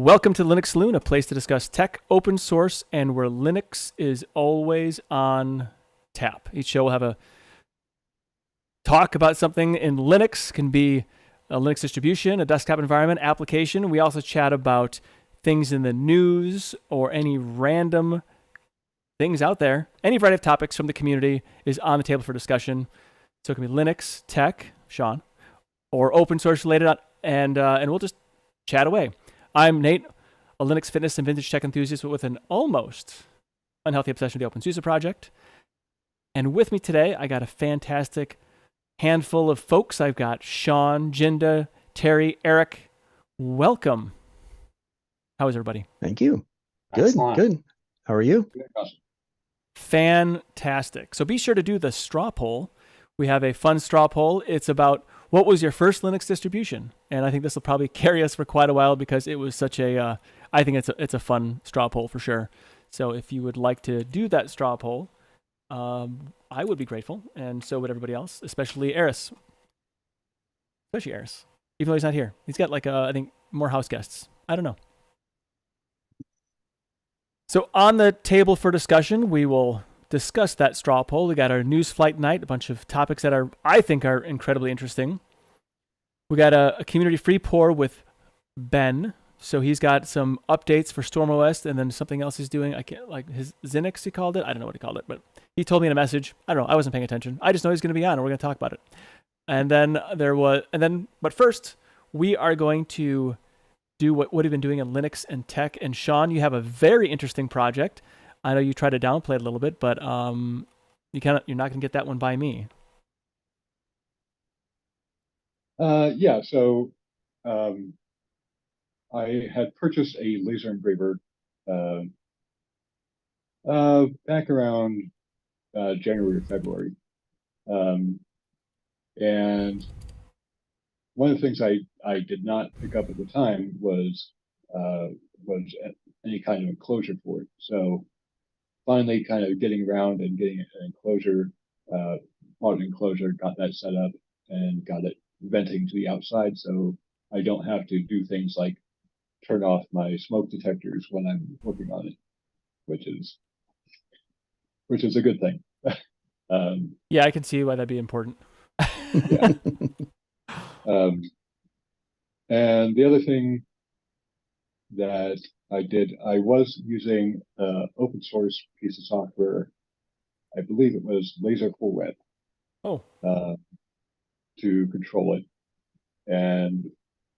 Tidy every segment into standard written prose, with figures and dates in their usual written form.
Welcome to Linux Saloon, a place to discuss tech, open source, and where Linux is always on tap. Each show will have a talk about something in Linux. Can be a Linux distribution, a desktop environment, application. We also chat about things in the news or any random things out there. Any variety of topics from the community is on the table for discussion. So it can be Linux, tech, Sean, or open source related, and we'll just chat away. I'm Nate, a Linux fitness and vintage tech enthusiast, but with an almost unhealthy obsession with the Open SUSE project. And with me today, I got a fantastic handful of folks. I've got Sean, Jinda, Terry, Eric. Welcome. How is everybody? Thank you. Excellent. Good. How are you? Fantastic. So be sure to do the straw poll. We have a fun straw poll. It's about what was your first Linux distribution? And I think this will probably carry us for quite a while because it was such a, I think it's a fun straw poll for sure. So if you would like to do that straw poll, I would be grateful. And so would everybody else, especially Eris. Especially Eris, even though he's not here. He's got I think more house guests. I don't know. So on the table for discussion, we will discuss that straw poll. We got our news flight night, a bunch of topics that I think are incredibly interesting. We got a community free pour with Ben. So he's got some updates for StormOS and then something else he's doing. I can't, like his Xinnix, he called it. I don't know what he called it, but he told me in a message. I don't know. I wasn't paying attention. I just know he's going to be on and we're going to talk about it. And then but first we are going to do what we've been doing in Linux and tech. And Sean, you have a very interesting project. I know you try to downplay it a little bit, but you're not going to get that one by me. Yeah, so I had purchased a laser engraver back around January or February. And one of the things I did not pick up at the time was any kind of enclosure for it. So finally kind of getting around and getting an enclosure, bought an enclosure, got that set up and got it venting to the outside. So I don't have to do things like turn off my smoke detectors when I'm working on it, which is a good thing. Yeah, I can see why that'd be important. Yeah. And the other thing that I did, I was using an open source piece of software. I believe it was Laser Web. Oh. To control it, and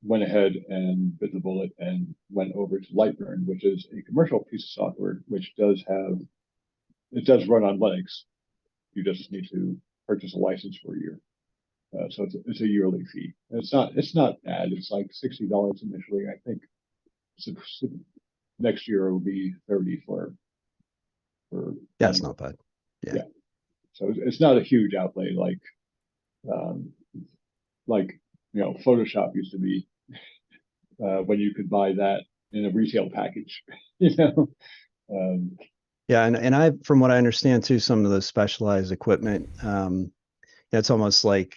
went ahead and bit the bullet and went over to Lightburn, which is a commercial piece of software, which does run on Linux. You just need to purchase a license for a year. So it's a yearly fee. It's not bad. It's like $60 initially. I think next year it will be $30 for. Yeah, it's not bad. Yeah. So it's not a huge outlay like Photoshop used to be when you could buy that in a retail package. Yeah, and I, from what I understand too, some of the specialized equipment, it's almost like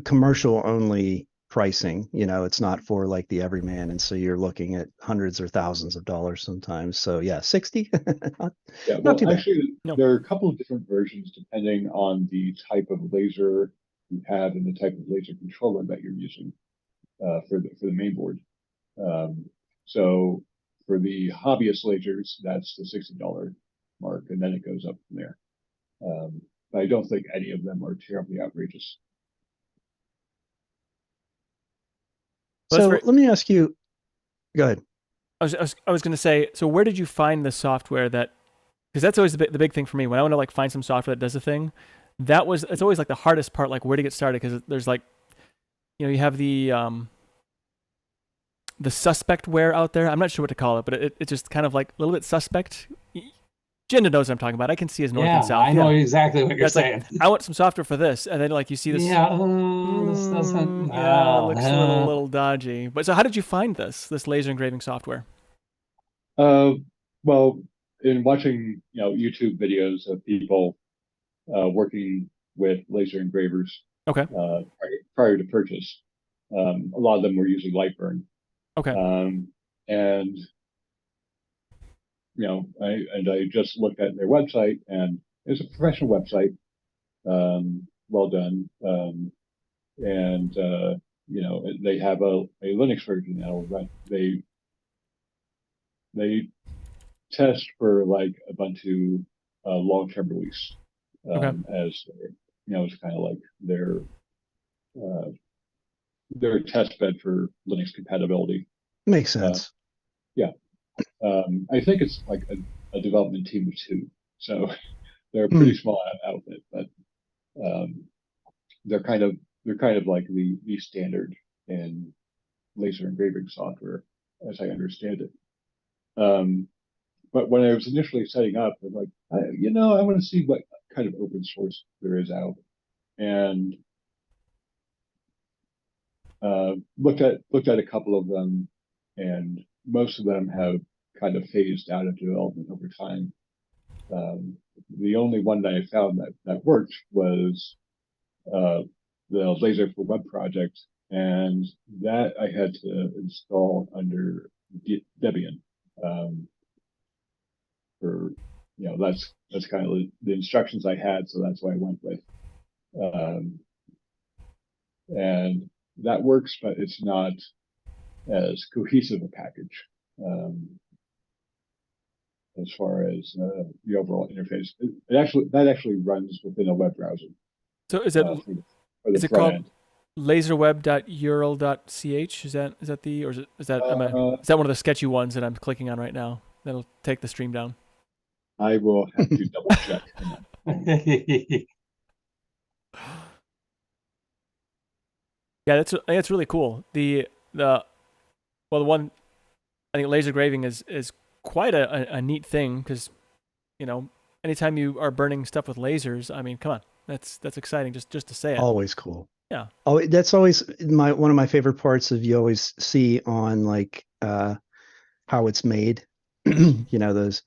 commercial only pricing. It's not for like the everyman, and so you're looking at hundreds or thousands of dollars sometimes. So yeah, 60. Not too bad. Actually, there are a couple of different versions depending on the type of laser you have and the type of laser controller that you're using for the main board. So for the hobbyist lasers, that's the $60 mark, and then it goes up from there. But I don't think any of them are terribly outrageous. So let me ask you. Go ahead. I was going to say. So where did you find the software that? Because that's always the big thing for me when I want to like find some software that does a thing. It's always like the hardest part, like where to get started, because there's like, you have the suspectware out there. I'm not sure what to call it, but it's just kind of like a little bit suspect. Jinda knows what I'm talking about. I can see his north and south. I know exactly what you're saying. Like, I want some software for this, and then like you see this. Yeah, this doesn't. Yeah, it looks a little dodgy. But so, how did you find this laser engraving software? Well, in watching YouTube videos of people working with laser engravers. Okay. Prior to purchase, a lot of them were using Lightburn. Okay. And I just looked at their website, and it's a professional website, well done, and they have a Linux version now. But they test for like Ubuntu long-term release, as it's kind of like their test bed for Linux compatibility. Makes sense. Yeah. I think it's like a development team of 2, so they're a pretty small outfit, but they're kind of like the standard in laser engraving software, as I understand it. But when I was initially setting up, I'm like, I want to see what kind of open source there is out, and looked at a couple of them, and most of them have kind of phased out of development over time. The only one that I found that worked was the Laser for Web project, and that I had to install under Debian. For that's kind of the instructions I had, so that's what I went with. And that works, but it's not as cohesive a package as far as the overall interface. That actually runs within a web browser. So is it is it called laserweb.url.ch? Is that the, or is that one of the sketchy ones that I'm clicking on right now that'll take the stream down? I will have to double check. Yeah, that's really cool. The one, I think laser engraving is quite a neat thing, because anytime you are burning stuff with lasers, I mean, come on, that's exciting just to say it. Always cool. Yeah. Oh, that's always one of my favorite parts of, you always see on like how it's made. Those,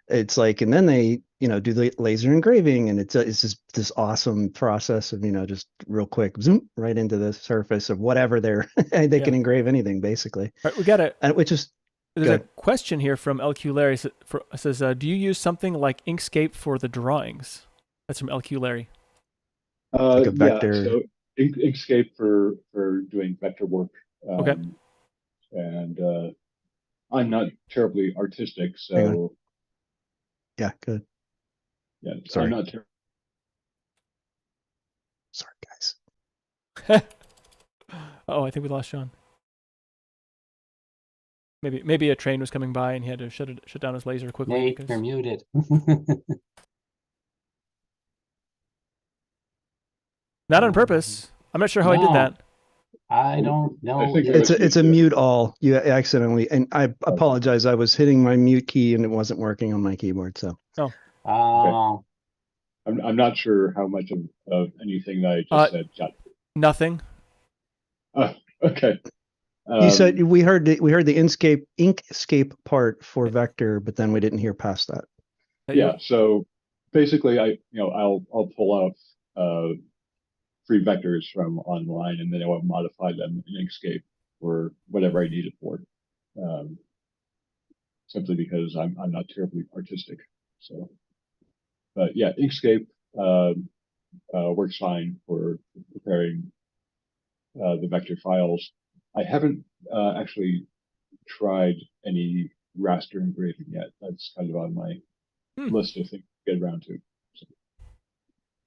it's like, and then they do the laser engraving, and it's just this awesome process of just real quick zoom right into the surface of whatever they can engrave anything basically. All right, we got it. And which is there's a question here from LQ Larry. It says, do you use something like Inkscape for the drawings? That's from LQ Larry. Like a vector. Yeah, so Inkscape for doing vector work. Okay. And I'm not terribly artistic, so yeah, good. Yeah, sorry. I'm not Sorry, guys. Oh, I think we lost Sean. Maybe a train was coming by and he had to shut down his laser quickly. Nate, you're muted. Not on purpose. I'm not sure how I did that. I don't know. It's a mute all. You accidentally, and I apologize. I was hitting my mute key and it wasn't working on my keyboard. So. Oh. Okay. I'm not sure how much of anything that I just said got. Nothing. Okay. You said we heard the Inkscape part for vector, but then we didn't hear past that. Yeah. So basically, I'll pull out free vectors from online, and then I will modify them in Inkscape for whatever I need it for. Simply because I'm not terribly artistic. So, but yeah, Inkscape works fine for preparing the vector files. I haven't actually tried any raster engraving yet. That's kind of on my list of things to get around to. So.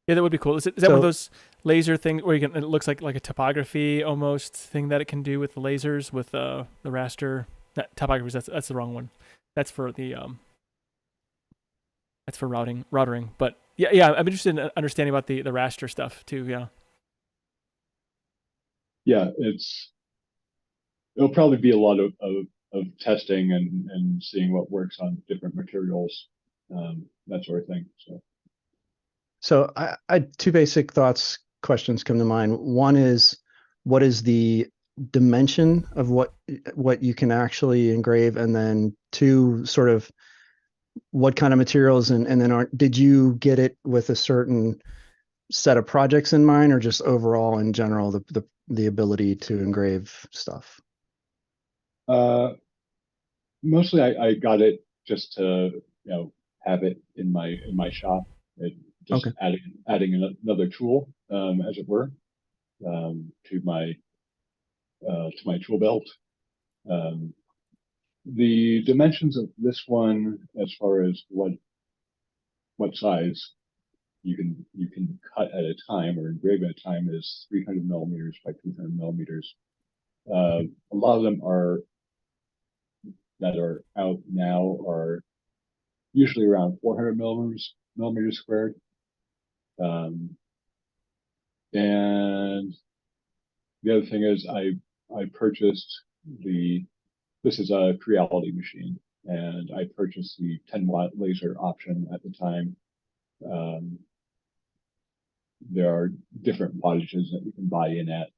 Yeah, that would be cool. Is that one of those laser things where it looks like a topography almost thing that it can do with the lasers, with the raster? Not topography, that's the wrong one. That's for the that's for routing. But yeah, I'm interested in understanding about the raster stuff too. Yeah. Yeah, it'll probably be a lot of testing and seeing what works on different materials, that sort of thing. So I two basic questions come to mind. One is, what is the dimension of what you can actually engrave, and then two, sort of what kind of materials, and then did you get it with a certain set of projects in mind, or just overall in general the ability to engrave stuff? Mostly I got it just to, have it in my shop. It just Okay. adding another tool, as it were, to my tool belt. Um, the dimensions of this one, as far as what size you can cut at a time or engrave at a time, is 300 millimeters by 200 millimeters. A lot of them that are out now are usually around 400 millimeters squared. And the other thing is I purchased this is a Creality machine, and I purchased the 10-watt laser option at the time. There are different wattages that you can buy in at.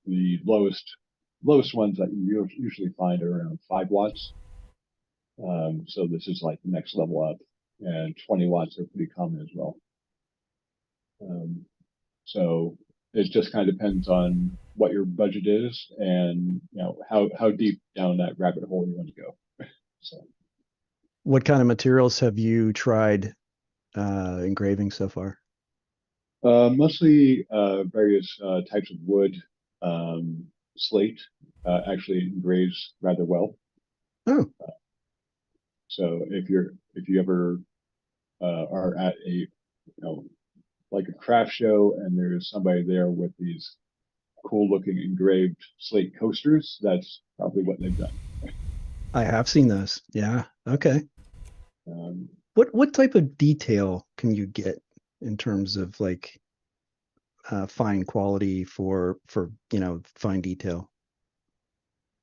The lowest ones that you usually find are around 5 watts. So this is like the next level up, and 20 watts are pretty common as well. So it just kind of depends on what your budget is, and how deep down that rabbit hole you want to go. So What kind of materials have you tried engraving so far? mostly various types of wood. Slate actually engraves rather well. Oh, So if you ever are at a like a craft show and there's somebody there with these cool looking engraved slate coasters, that's probably what they've done. I have seen those. Yeah. Okay. Um, What type of detail can you get in terms of like fine quality for fine detail?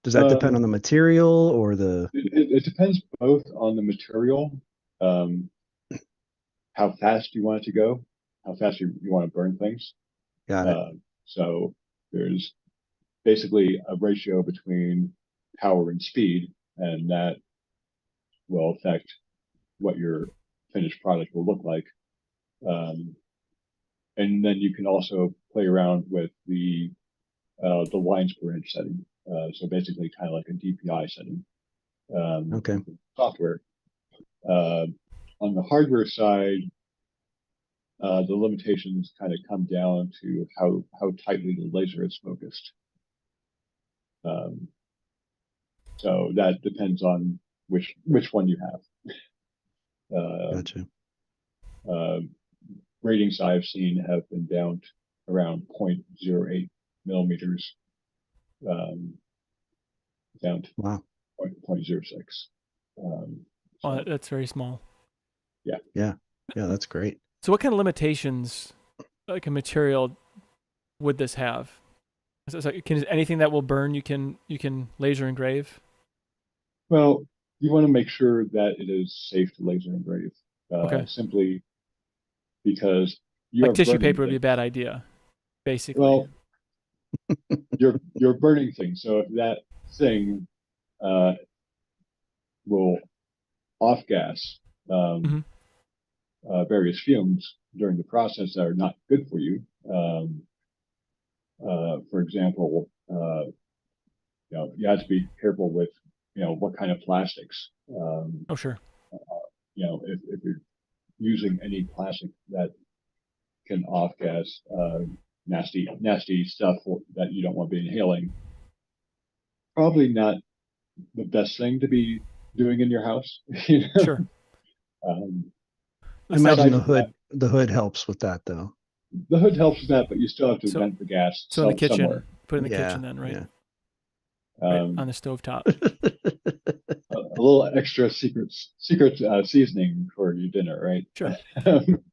Does that depend on the material or the? it depends both on the material, um, how fast you want it to go, how fast you want to burn things. Got it. So there's basically a ratio between power and speed, and that will affect what your finished product will look like. And then you can also play around with the lines per inch setting. So basically, kind of like a DPI setting. Okay. Software. On the hardware side, the limitations kind of come down to how tightly the laser is focused. So that depends on which one you have. Gotcha. Ratings I've seen have been down to around 0.08 millimeters, down to Wow. 0.06. Oh, that's very small. Yeah. That's great. So what kind of limitations, like a material, would this have? So anything that will burn, you can laser engrave? Well, you want to make sure that it is safe to laser engrave, Okay. simply because you Like are tissue burning paper would be a things. bad idea, basically. Well, you're burning things, so if that thing will off gas Mhm. various fumes during the process that are not good for you. For example, you have to be careful with what kind of plastics. Oh, sure. If you're using any plastic that can off gas nasty stuff that you don't want to be inhaling, probably not the best thing to be doing in your house. Sure. I imagine Besides the hood helps with that though. the hood helps with that, but you still have to So- vent the gas So in the kitchen, somewhere. put it in the Yeah, kitchen then, right? yeah. Right on the stovetop. A little extra secret seasoning for your dinner, right? Sure. Um,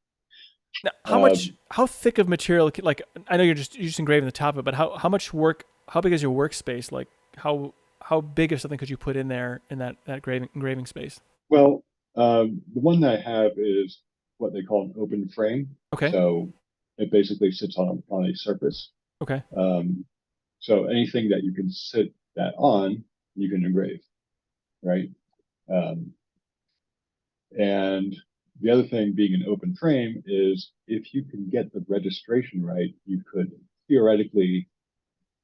Now, how thick of material? Like, I know you're just engraving the top of it, but how much work? How big is your workspace? Like, how big of something could you put in there in that engraving space? well, the one that I have is what they call an open frame. Okay. So it basically sits on a surface. Okay. So anything that you can sit that on, you can engrave, right? Um, and the other thing being an open frame is if you can get the registration right, you could theoretically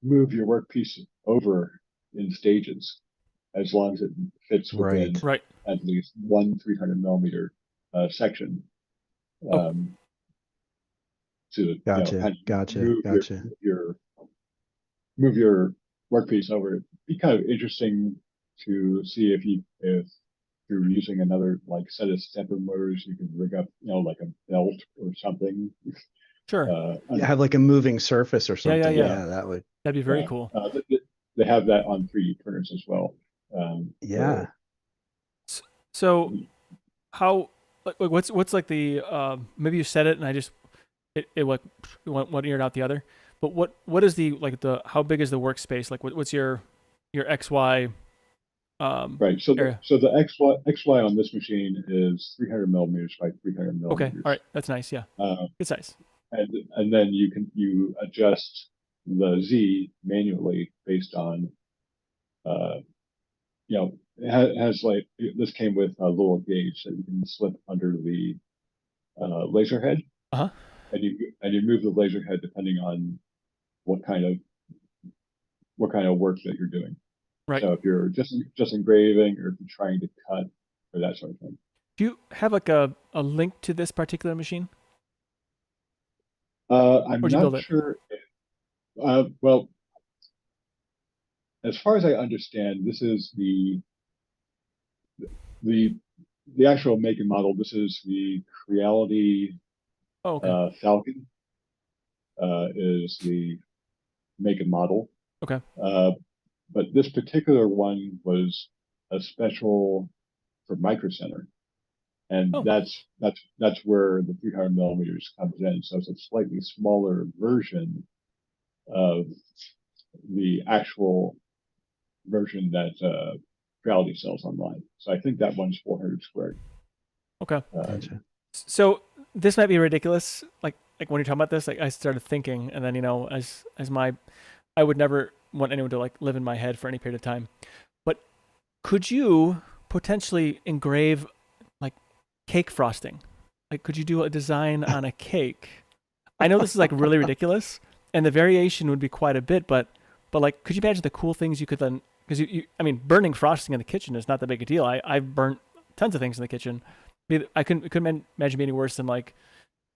move your workpiece over in stages. as long as it fits within Right. Right. at least one 300 millimeter section. Oh. To Gotcha. kind of Gotcha. Gotcha. move your workpiece over. It'd be kind of interesting to see if you're using another like set of stepper motors, you can rig up, like a belt or something. Sure. Yeah, have like a moving surface or Yeah, yeah, something. yeah. That would. That'd be very cool. They have that on 3D printers as well. Yeah. So how like what's like the maybe you said it and I just it like went one ear and out the other. But what is the like the how big is the workspace? Like what's your XY right. So area? so the XY on this machine is 300 millimeters by 300 millimeters. Okay. All right. That's nice. Yeah. Good size. And then you adjust the Z manually based on it has like this came with a little gauge that you can slip under the laser head. Uh-huh. And you move the laser head depending on what kind of work that you're doing. Right. So if you're just engraving or if you're trying to cut or that sort of thing. Do you have like a link to this particular machine? I'm Where'd you build not it? sure. Well, as far as I understand, this is the actual make and model. This is the Creality Oh, okay. Falcon. Is the make and model. Okay. But this particular one was a special for Micro Center, and Oh. that's where the 300 millimeters comes in. So it's a slightly smaller version of the actual version that Creality sells online. So I think that one's 400 squared. Okay. Gotcha. So this might be ridiculous. Like when you're talking about this, like I started thinking, and then I would never want anyone to like live in my head for any period of time. But could you potentially engrave like cake frosting? Like could you do a design on a cake? I know this is like really ridiculous, and the variation would be quite a bit, but like could you imagine the cool things you could then? Because I mean, burning frosting in the kitchen is not that big a deal. I've burnt tons of things in the kitchen. I couldn't imagine being any worse than like,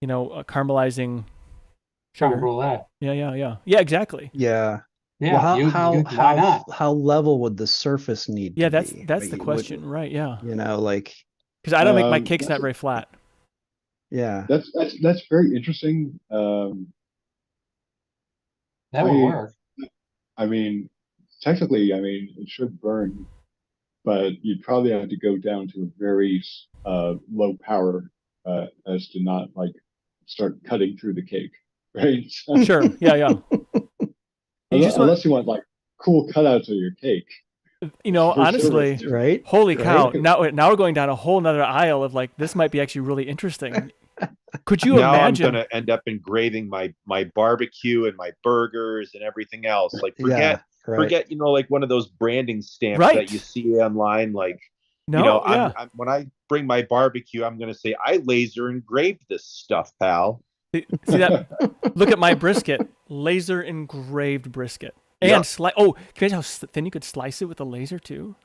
caramelizing sugar. Creme brulee. Yeah, exactly. Yeah. Yeah. Well, why not? how level would the surface need Yeah, to that's be? the question, right? Yeah. Like. Because I don't make my cakes not very flat. Yeah. That's very interesting. That would work. I mean, technically, it should burn, but you'd probably have to go down to a very low power as to not like start cutting through the cake, right? Sure. Yeah. Unless you want like cool cutouts of your cake. Honestly, right? Holy cow! Right? Now we're going down a whole nother aisle of like this might be actually really interesting. Could you imagine? I'm going to end up engraving my barbecue and my burgers and everything else. Like forget like one of those branding stamps that you see online. Like when I bring my barbecue, I'm going to say I laser engraved this stuff, pal. See that? Look at my brisket, laser engraved brisket, and slice. Oh, can you imagine how thin you could slice it with a laser too?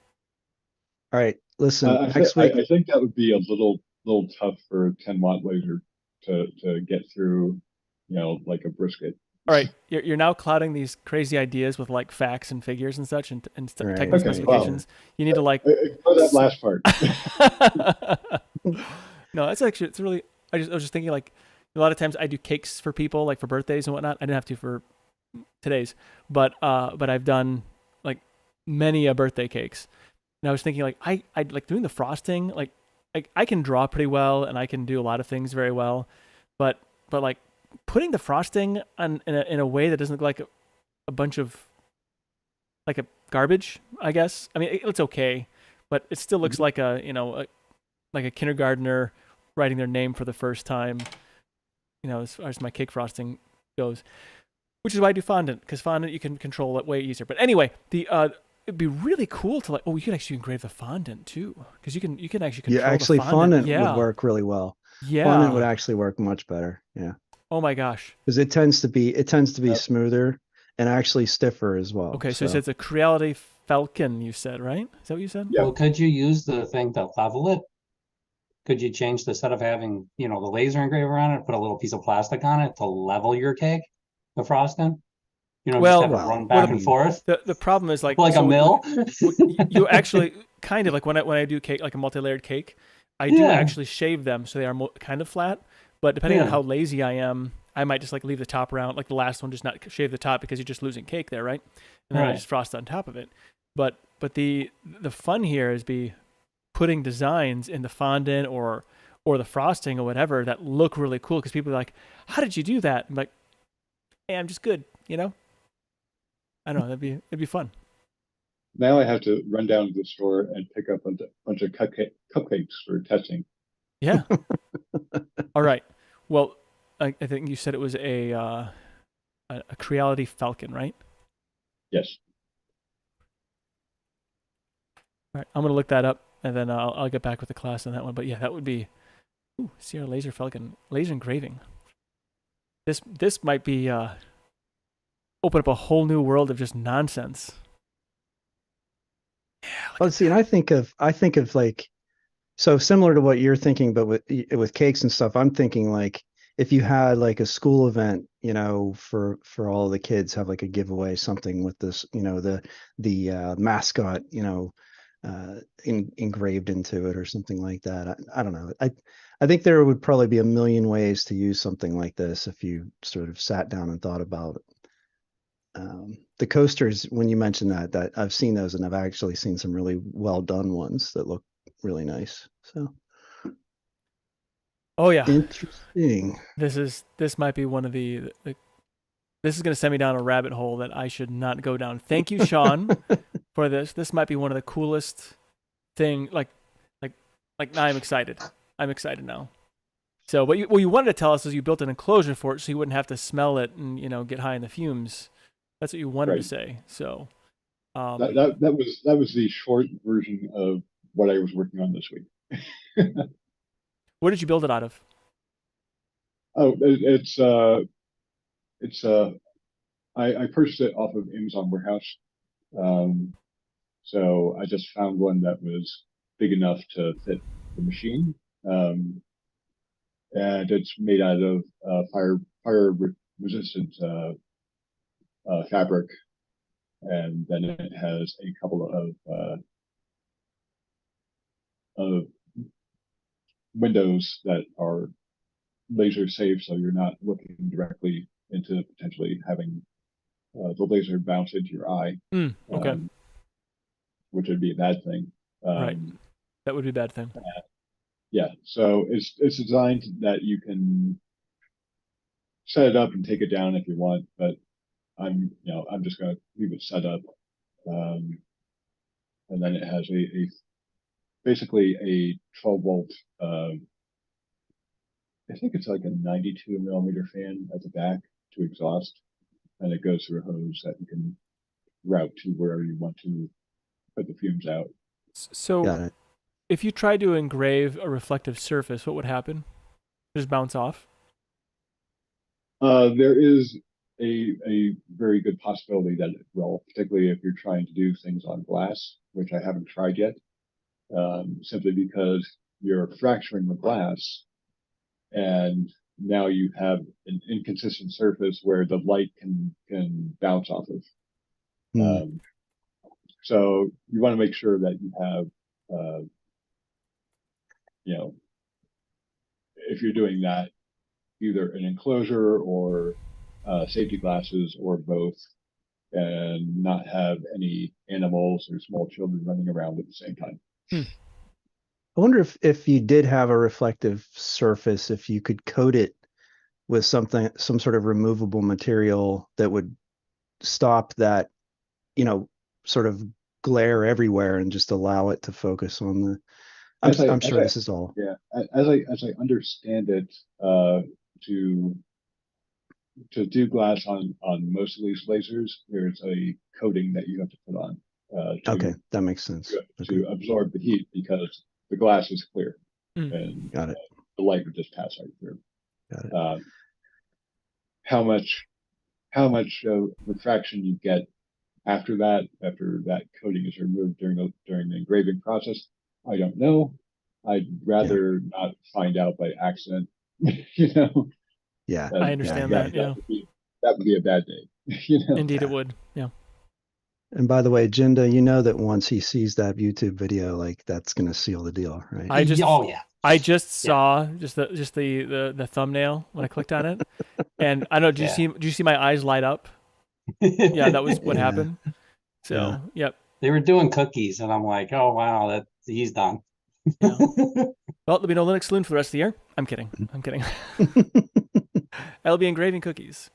All right, listen. Next week, I think that would be a little tough for a 10-watt laser to get through, like a brisket. All right, you're now clouding these crazy ideas with like facts and figures and such and technical specifications. You need to like that last part. No, it's really. I was just thinking like a lot of times I do cakes for people like for birthdays and whatnot. I didn't have to for today's, but I've done like many birthday cakes. And I was thinking like I like doing the frosting. Like I can draw pretty well and I can do a lot of things very well, but like putting the frosting on in a way that doesn't look like a bunch of like a garbage, I guess. I mean, it's okay, but it still looks like like a kindergartner writing their name for the first time. As far as my cake frosting goes, which is why I do fondant, because fondant you can control it way easier. But anyway, it'd be you could actually engrave the fondant too, because you can actually control the fondant. Would work really well. Yeah, fondant would actually work much better. Yeah. Oh my gosh. Because it tends to be smoother and actually stiffer as well. Okay, so it's a Creality Falcon, you said, right? Is that what you said? Yeah. Well, could you use the thing to level it? Could you change, instead of having, the laser engraver on it, put a little pice of plastic on it to level your cake, the frosting? Just Well, have it well, run I back and mean, forth the problem is like like a so mill. you actually kind of like when I do cake, like a multi-layered cake, I do Yeah. actually shave them so they are kind of flat. But depending on Yeah. how lazy I am, I might just like leave the top round, like the last one, just not shave the top because you're just losing cake there, right? And then I Right. just frost on top of it. But the fun here is putting designs in the fondant or the frosting or whatever that look really cool because people are like, "How did you do that?" I'm like, "Hey, I'm just good," I don't know. It'd be fun. Now I have to run down to the store and pick up a bunch of cupcakes for testing. Yeah. All right. Well, I think you said it was a Creality Falcon, right? Yes. All right. I'm gonna look that up and then I'll get back with the class on that one. But yeah, that would be Sierra Laser Falcon laser engraving. This might be open up a whole new world of just nonsense. Yeah. Let's see. And I think of like, so similar to what you're thinking, but with cakes and stuff, I'm thinking like if you had like a school event, for all the kids, have like a giveaway, something with this, the mascot, engraved into it or something like that. I don't know. I think there would probably be a million ways to use something like this if you sort of sat down and thought about it. The coasters, when you mentioned that I've seen those, and I've actually seen some really well done ones that look really nice. So, Oh yeah. interesting. This might be one of the this is going to send me down a rabbit hole that I should not go down. Thank you, Sean, for this. This might be one of the coolest thing. Like now I'm excited. I'm excited now. So what you wanted to tell us is you built an enclosure for it, so you wouldn't have to smell it and get high in the fumes. That's what you wanted to say. So that was the short version of what I was working on this week. What did you build it out of? Oh, I purchased it off of Amazon Warehouse. So I just found one that was big enough to fit the machine. And it's made out of fire resistant fabric, and then it has a couple of windows that are laser safe, so you're not looking directly into potentially having the laser bounce into your eye. Okay. Which would be a bad thing. Right. That would be a bad thing. Yeah. So it's designed that you can set it up and take it down if you want, but I'm just going to leave it set up. And then it has basically a 12-volt, I think it's like a 92 millimeter fan at the back to exhaust, and it goes through a hose that you can route to wherever you want to put the fumes out. So if you tried to engrave a reflective surface, what would happen? Just bounce off? There is a very good possibility that it will, particularly if you're trying to do things on glass, which I haven't tried yet, simply because you're fracturing the glass, and now you have an inconsistent surface where the light can bounce off of. So you want to make sure that you have, if you're doing that, either an enclosure or safety glasses or both, and not have any animals or small children running around at the same time. I wonder if you did have a reflective surface, if you could coat it with some sort of removable material that would stop that, sort of glare everywhere and just allow it to focus on the. I'm sure this is all. Yeah, as I understand it, to do glass on most of these lasers, there's a coating that you have to put on. Okay, that makes sense. To absorb the heat, because the glass is clear, and got it. The light would just pass right through. Got it. How much refraction you get after that coating is removed during the engraving process, I don't know. I'd rather not find out by accident. You know. Yeah. I understand that. Yeah. That would be a bad day. You know. Indeed, it would. Yeah. And by the way, Jinda, you know that once he sees that YouTube video, like that's going to seal the deal, right? I just saw just the thumbnail when I clicked on it, and I don't know. Did you see my eyes light up? Yeah, that was what happened. So, yep. They were doing cookies, and I'm like, oh wow, that he's done. Yeah. Well, there'll be no Linux Saloon for the rest of the year. I'm kidding. I'll be engraving cookies.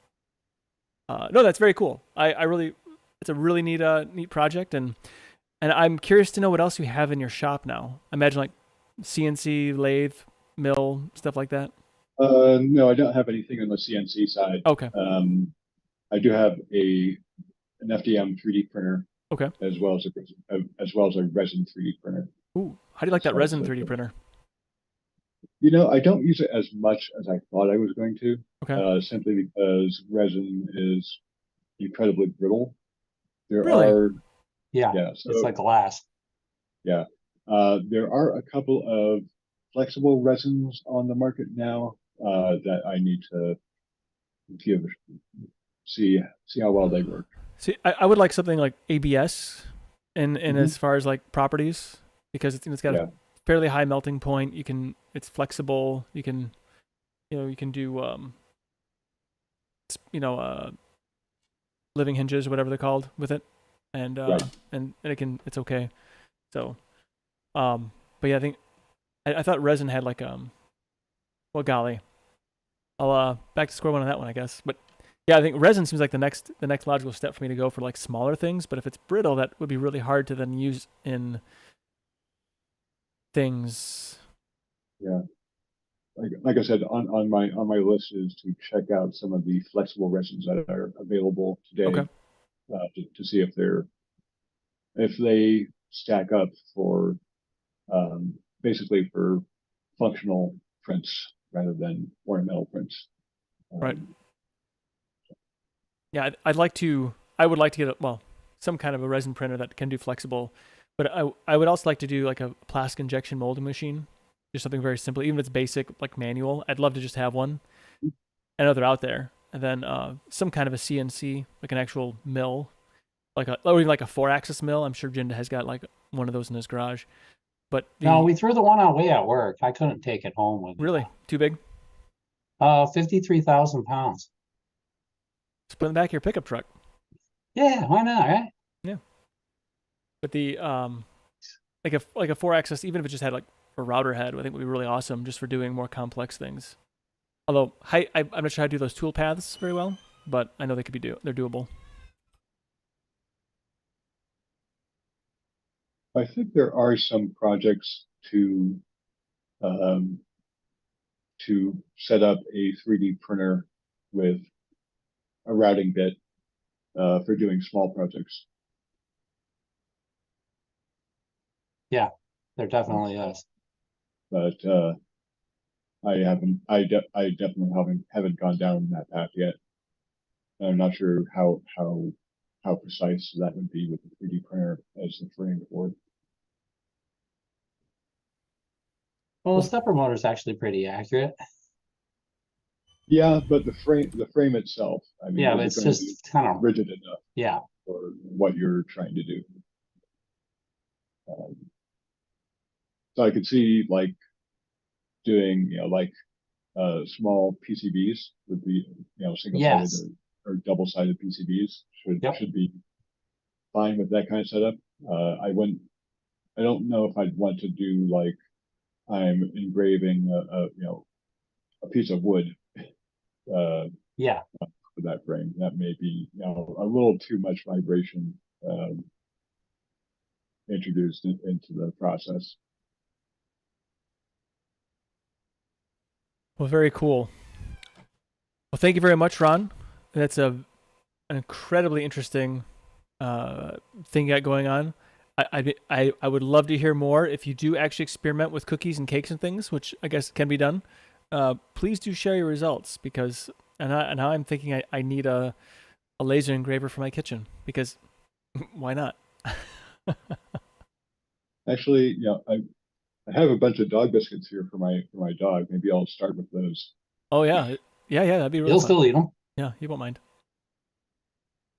No, that's very cool. I really, it's a really neat project, and I'm curious to know what else you have in your shop now. I imagine like CNC, lathe, mill, stuff like that. No, I don't have anything on the CNC side. Okay. I do have an FDM 3D printer. Okay. As well as a resin 3D printer. Ooh, how do you like that resin 3D printer? You know, I don't use it as much as I thought I was going to. Okay. Simply because resin is incredibly brittle. Really? It's like glass. Yeah. There are a couple of flexible resins on the market now that I need to see how well they work. See, I would like something like ABS in as far as like properties, because it's got a fairly high melting point. It's flexible. You can do living hinges or whatever they're called with it, and it's okay. So, but yeah, I think I thought resin had like well, golly, I'll back to square one on that one, I guess. But yeah, I think resin seems like the next logical step for me to go for like smaller things. But if it's brittle, that would be really hard to then use in things. Yeah, like I said, on my list is to check out some of the flexible resins that are available today, to see if they stack up for basically for functional prints rather than ornamental prints. Right. Yeah, I would like to get some kind of a resin printer that can do flexible, but I would also like to do like a plastic injection molding machine, just something very simple, even if it's basic, like manual. I'd love to just have one. I know they're out there, and then some kind of a CNC, like an actual mill, or even like a 4-axis mill. I'm sure Jinda has got like one of those in his garage. But no, we threw the one away at work. I couldn't take it home with me. Really? Too big? 53,000 pounds. Just put in the back of your pickup truck. Yeah, why not, right? Yeah. But the like a 4-axis, even if it just had like a router head, I think would be really awesome just for doing more complex things. Although I'm not sure how to do those tool paths very well, but I know they're doable. I think there are some projects to set up a 3D printer with a routing bit for doing small projects. Yeah, there definitely is. But I definitely haven't gone down that path yet. I'm not sure how precise that would be with the 3D printer as the frame for it. Well, the stepper motor is actually pretty accurate. Yeah, but the frame itself, I mean, but it's just kind of rigid enough. Yeah. For what you're trying to do. So I could see like doing, small PCBs would be, single-sided or double-sided PCBs should be fine with that kind of setup. I don't know if I'd want to do like I'm engraving a piece of wood. For that frame, that may be a little too much vibration introduced into the process. Well, very cool. Well, thank you very much, Ron. That's an incredibly interesting thing you got going on. I would love to hear more. If you do actually experiment with cookies and cakes and things, which I guess can be done, please do share your results, because now I'm thinking I need a laser engraver for my kitchen, because Why not? Actually, I have a bunch of dog biscuits here for my dog. Maybe I'll start with those. Oh yeah, yeah, that'd be really He'll fun. still eat them. Yeah, he won't mind.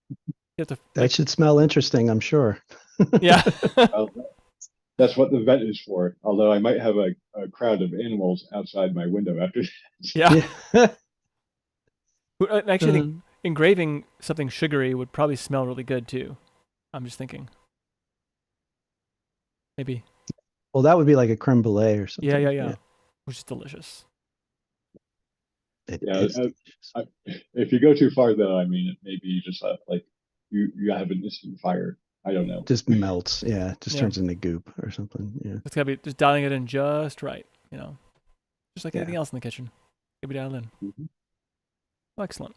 You have to That should smell interesting, I'm sure. Yeah. Well, that's what the vent is for. Although I might have a crowd of animals outside my window after that. Yeah. Actually, I think Um, engraving something sugary would probably smell really good too. I'm just thinking. Maybe. well, that would be like a creme brulee or something. Yeah. Which is delicious. It Yeah, is delicious. if you go too far, though, I mean, maybe you just like you have an instant fire. I don't know. Just melts. Yeah, just Yeah. turns into goop or something. Yeah. It's gotta be just dialing it in just right, just like Yeah. anything else in the kitchen. Gotta be dialed in. Mm-hmm. Excellent.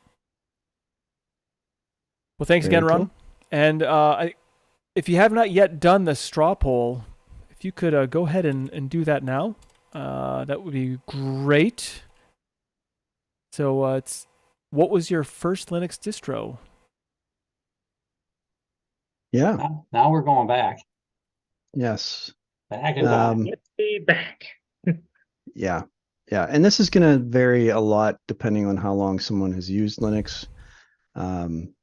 Well, thanks Very again, Ron. cool. And if you have not yet done the straw poll, if you could go ahead and do that now, that would be great. So what was your first Linux distro? Yeah. Now we're going back. Yes. Back in time. Let's be back. Yeah. Yeah. And this is going to vary a lot depending on how long someone has used Linux,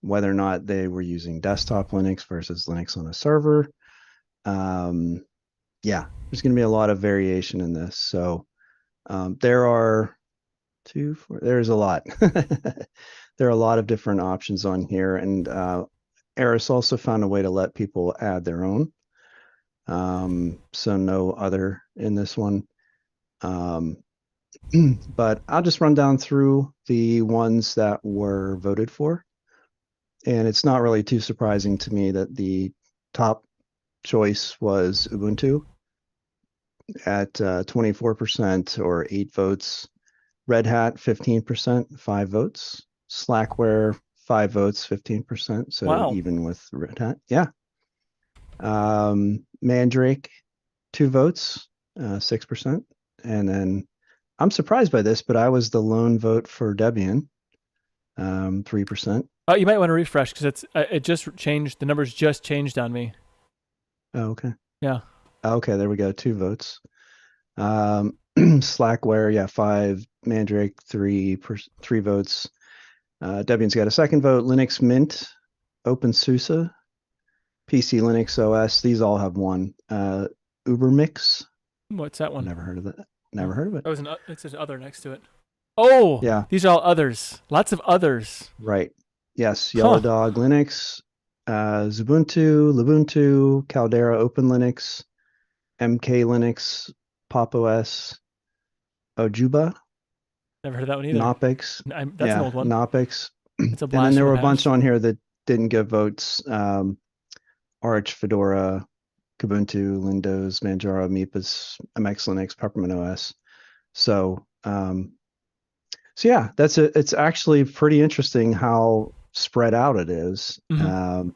whether or not they were using desktop Linux versus Linux on a server. Yeah, there's going to be a lot of variation in this. So there are there's a lot. There are a lot of different options on here. And Eris also found a way to let people add their own. So no other in this one. But I'll just run down through the ones that were voted for. And it's not really too surprising to me that the top choice was Ubuntu at 24% or 8 votes. Red Hat, 15%, 5 votes. Slackware, 5 votes, 15%. So Wow. even with Red Hat. Yeah. Mandrake, 2 votes, 6%. And then I'm surprised by this, but I was the lone vote for Debian, 3%. You might want to refresh because it just changed. The numbers just changed on me. Oh, okay. Yeah. Okay, there we go. 2 votes. Slackware, yeah, 5. Mandrake, 3 votes. Debian's got a 2nd vote. Linux Mint, OpenSUSE, PC Linux OS. These all have 1. Ubermix. What's that one? Never heard of that. Never heard of it. Oh, it says other next to it. Oh, Yeah. These are all others. Lots of others. Right. Yes. Yellow Dog Linux, Xubuntu, Lubuntu, Caldera Open Linux, MK Linux, Pop OS, Ojuba, Never heard of that one either. Knoppix. That's an old one. Knoppix. It's a And blast then there from were the a bunch past. on here that didn't get votes. Arch, Fedora, Kubuntu, Windows, Manjaro, Meepas, MX Linux, Peppermint OS. So yeah, it's actually pretty interesting how spread out it is. Mhm.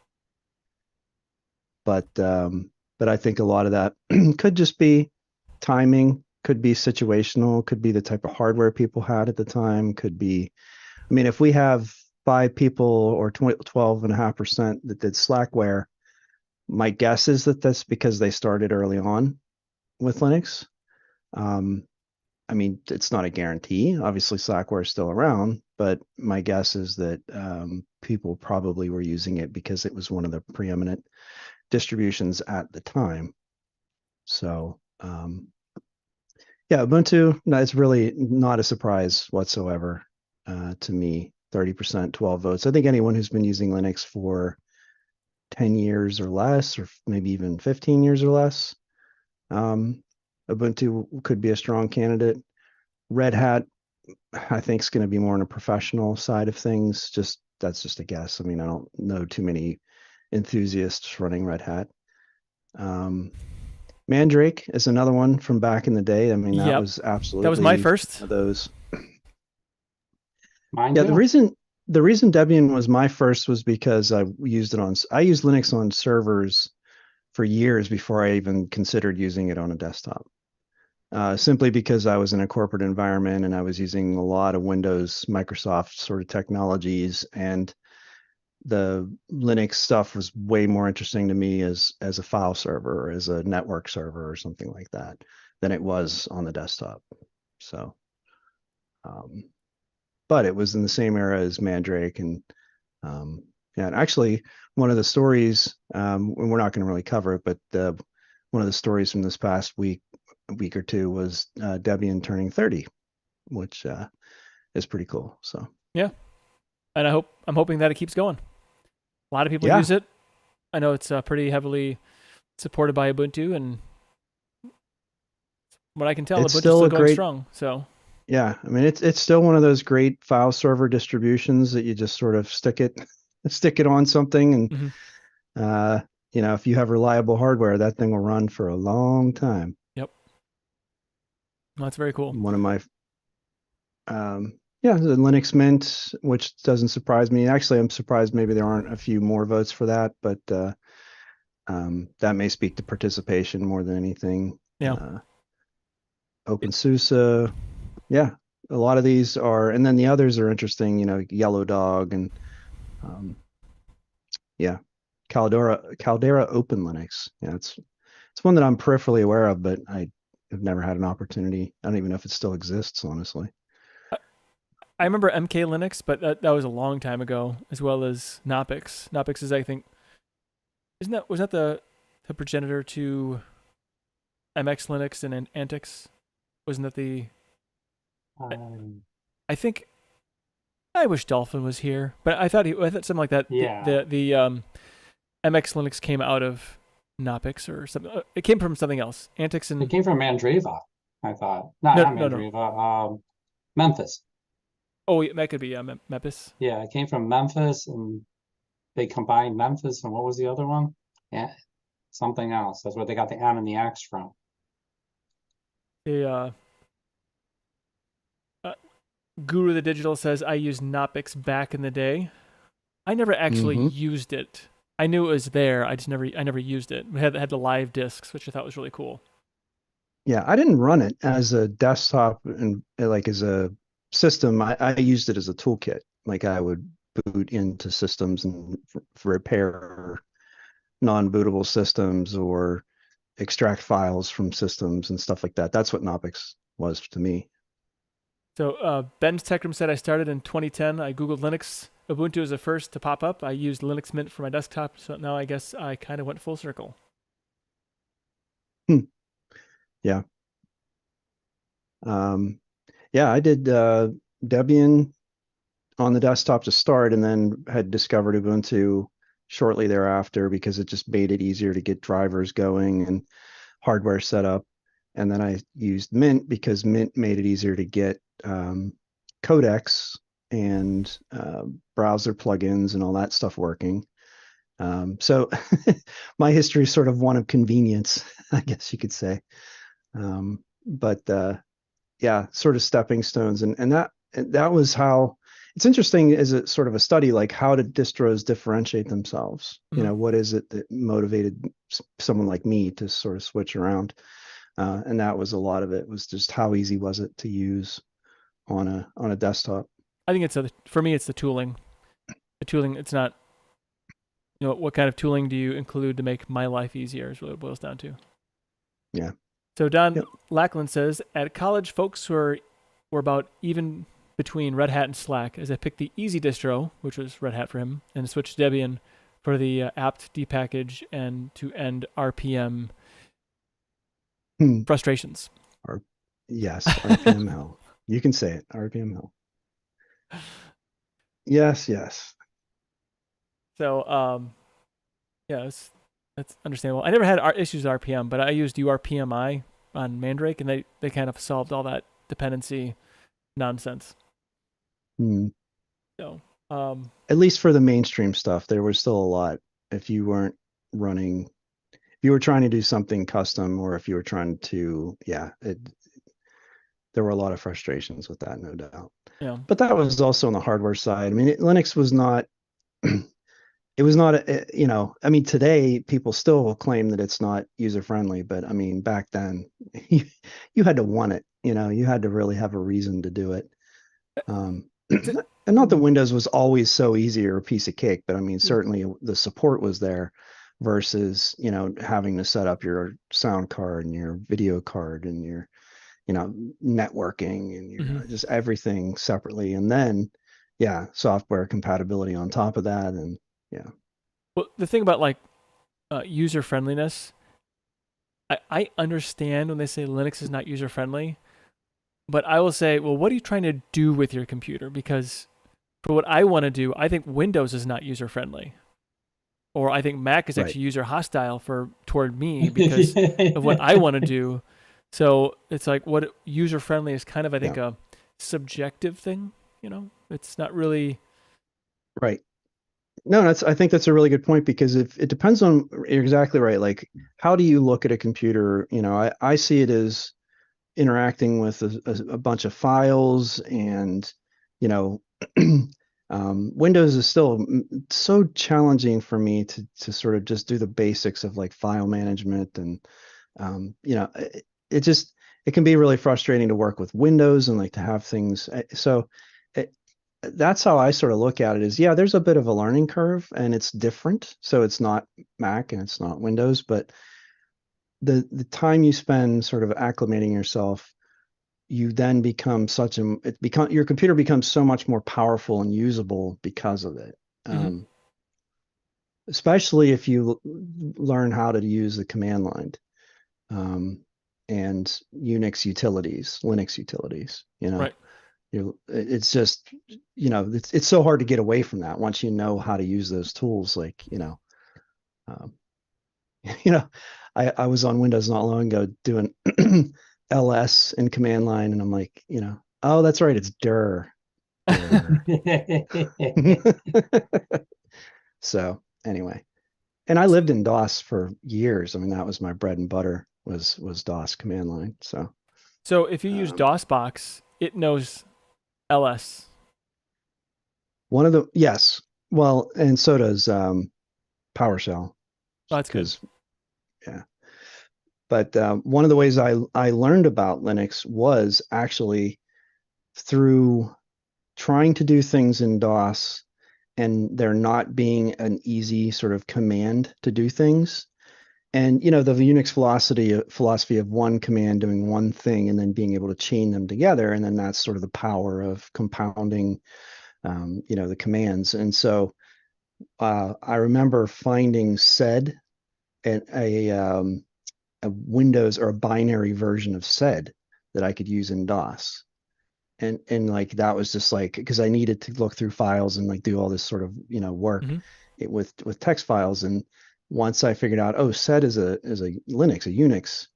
But I think a lot of that could just be timing, could be situational, could be the type of hardware people had at the time, could be, I mean, if we have 5 people or 12.5% that did Slackware, my guess is that that's because they started early on with Linux. I mean, it's not a guarantee. Obviously, Slackware is still around, but my guess is that people probably were using it because it was one of the preeminent distributions at the time. So, yeah, Ubuntu, it's really not a surprise whatsoever to me. 30%, 12 votes. I think anyone who's been using Linux for 10 years or less, or maybe even 15 years or less, Ubuntu could be a strong candidate. Red Hat, I think, is going to be more on a professional side of things. That's just a guess. I mean, I don't know too many enthusiasts running Red Hat. Mandrake is another one from back in the day. I mean, that was absolutely, that was my first of those. Mine Yeah, too. the reason Debian was my first was because I used Linux on servers for years before I even considered using it on a desktop. Simply because I was in a corporate environment and I was using a lot of Windows, Microsoft sort of technologies, and the Linux stuff was way more interesting to me as a file server or as a network server or something like that than it was on the desktop. So, but it was in the same era as Mandrake, and yeah, and actually one of the stories, and we're not going to really cover it, but one of the stories from this past week or two was Debian turning 30, which is pretty cool. So yeah, and I'm hoping that it keeps going. A lot of people use it. I know it's pretty heavily supported by Ubuntu, and what I can tell, Ubuntu's still going strong. So yeah, I mean it's still one of those great file server distributions that you just sort of stick it on something, and you know, if you have reliable hardware, that thing will run for a long time. Yep. Well, that's very cool. One of my yeah, the Linux Mint, which doesn't surprise me. Actually, I'm surprised maybe there aren't a few more votes for that, but that may speak to participation more than anything. Yeah. OpenSUSE, yeah, a lot of these are, and then the others are interesting. You know, Yellow Dog and yeah, Caldera Open Linux. Yeah, it's one that I'm peripherally aware of, but I have never had an opportunity. I don't even know if it still exists, honestly. I remember MK Linux, but that was a long time ago, as well as Knoppix. Knoppix is, I think, was that the progenitor to MX Linux and Antix? Wasn't that the? I think. I wish Dolphin was here, but I thought something like that. Yeah. The MX Linux came out of Knoppix or something. It came from something else. Antix and it came from Mandriva, I thought. Not Mandriva. No. Memphis. Oh, that could be Memphis. Yeah, it came from Memphis, and they combined Memphis and what was the other one? Yeah, something else. That's where they got the M and the X from. Guru the Digital says, I used Knoppix back in the day. I never actually used it. I knew it was there. I never used it. We had the live discs, which I thought was really cool. Yeah, I didn't run it as a desktop and like as a system. I used it as a toolkit. Like I would boot into systems and repair non-bootable systems or extract files from systems and stuff like that. That's what Knoppix was to me. So Ben's Tech Room said, I started in 2010. I Googled Linux. Ubuntu was the first to pop up. I used Linux Mint for my desktop, so now I guess I kind of went full circle. Yeah. Yeah, I did Debian on the desktop to start, and then had discovered Ubuntu shortly thereafter because it just made it easier to get drivers going and hardware set up. And then I used Mint because Mint made it easier to get codecs and browser plugins and all that stuff working. So my history is sort of one of convenience, I guess you could say. But yeah, sort of stepping stones. And that was how it's interesting as a sort of a study, like how did distros differentiate themselves? You know, what is it that motivated someone like me to sort of switch around? And that was a lot of it, was just how easy was it to use on a desktop. I think for me, it's the tooling. The tooling, it's not, you know, what kind of tooling do you include to make my life easier is what it boils down to. Yeah. So Don Lackland says, at college, folks were about even between Red Hat and Slack, as I picked the easy distro, which was Red Hat for him, and switched to Debian for the apt depackage and to end RPM frustrations. Yes, RPM hell. You can say it, RPM hell. Yes. So, yeah, that's understandable. I never had issues with RPM, but I used URPMI on Mandrake, and they kind of solved all that dependency nonsense. So, at least for the mainstream stuff, there was still a lot. If you were trying to do something custom, or if you were trying to, there were a lot of frustrations with that, no doubt. Yeah. But that was also on the hardware side. I mean, Linux was not, it was not, you know, I mean, today people still claim that it's not user-friendly, but I mean, back then you had to want it, you know, you had to really have a reason to do it. and not that Windows was always so easy or a piece of cake, but I mean, certainly the support was there versus, you know, having to set up your sound card and your video card and your, you know, networking and your just everything separately. And then, yeah, software compatibility on top of that. And yeah. Well, the thing about like user friendliness, I understand when they say Linux is not user friendly, but I will say, well, what are you trying to do with your computer? Because for what I want to do, I think Windows is not user friendly, or I think Mac is actually user hostile toward me because of what I want to do. So it's like what user friendly is kind of, I think, a subjective thing. You know, it's not really right. No, I think that's a really good point, because if it depends on, you're exactly right. Like, how do you look at a computer? You know, I see it as interacting with a bunch of files, and, you know, Windows is still so challenging for me to sort of just do the basics of like file management. And, you know, it can be really frustrating to work with Windows and like to have things. So that's how I sort of look at it, is, yeah, there's a bit of a learning curve and it's different. So it's not Mac and it's not Windows, but the time you spend sort of acclimating yourself, you then become your computer becomes so much more powerful and usable because of it. Especially if you learn how to use the command line, and Unix utilities, Linux utilities, you know. Right. It's just, you know, it's so hard to get away from that once you know how to use those tools. Like, you know, you know, I was on Windows not long ago doing ls in command line, and I'm like, you know, oh, that's right, it's dir. So anyway, and I lived in DOS for years. I mean, that was my bread and butter, was DOS command line. So if you use DOSBox, it knows ls. Yes, well, and so does PowerShell. Oh, that's good. Yeah. But one of the ways I learned about Linux was actually through trying to do things in DOS, and there not being an easy sort of command to do things. And, you know, the Unix philosophy of one command doing one thing and then being able to chain them together. And then that's sort of the power of compounding, you know, the commands. And so I remember finding sed, and a Windows or a binary version of sed that I could use in DOS. And like, that was just like, because I needed to look through files and like do all this sort of, you know, work with text files. And once I figured out, oh, sed is a Linux, a Unix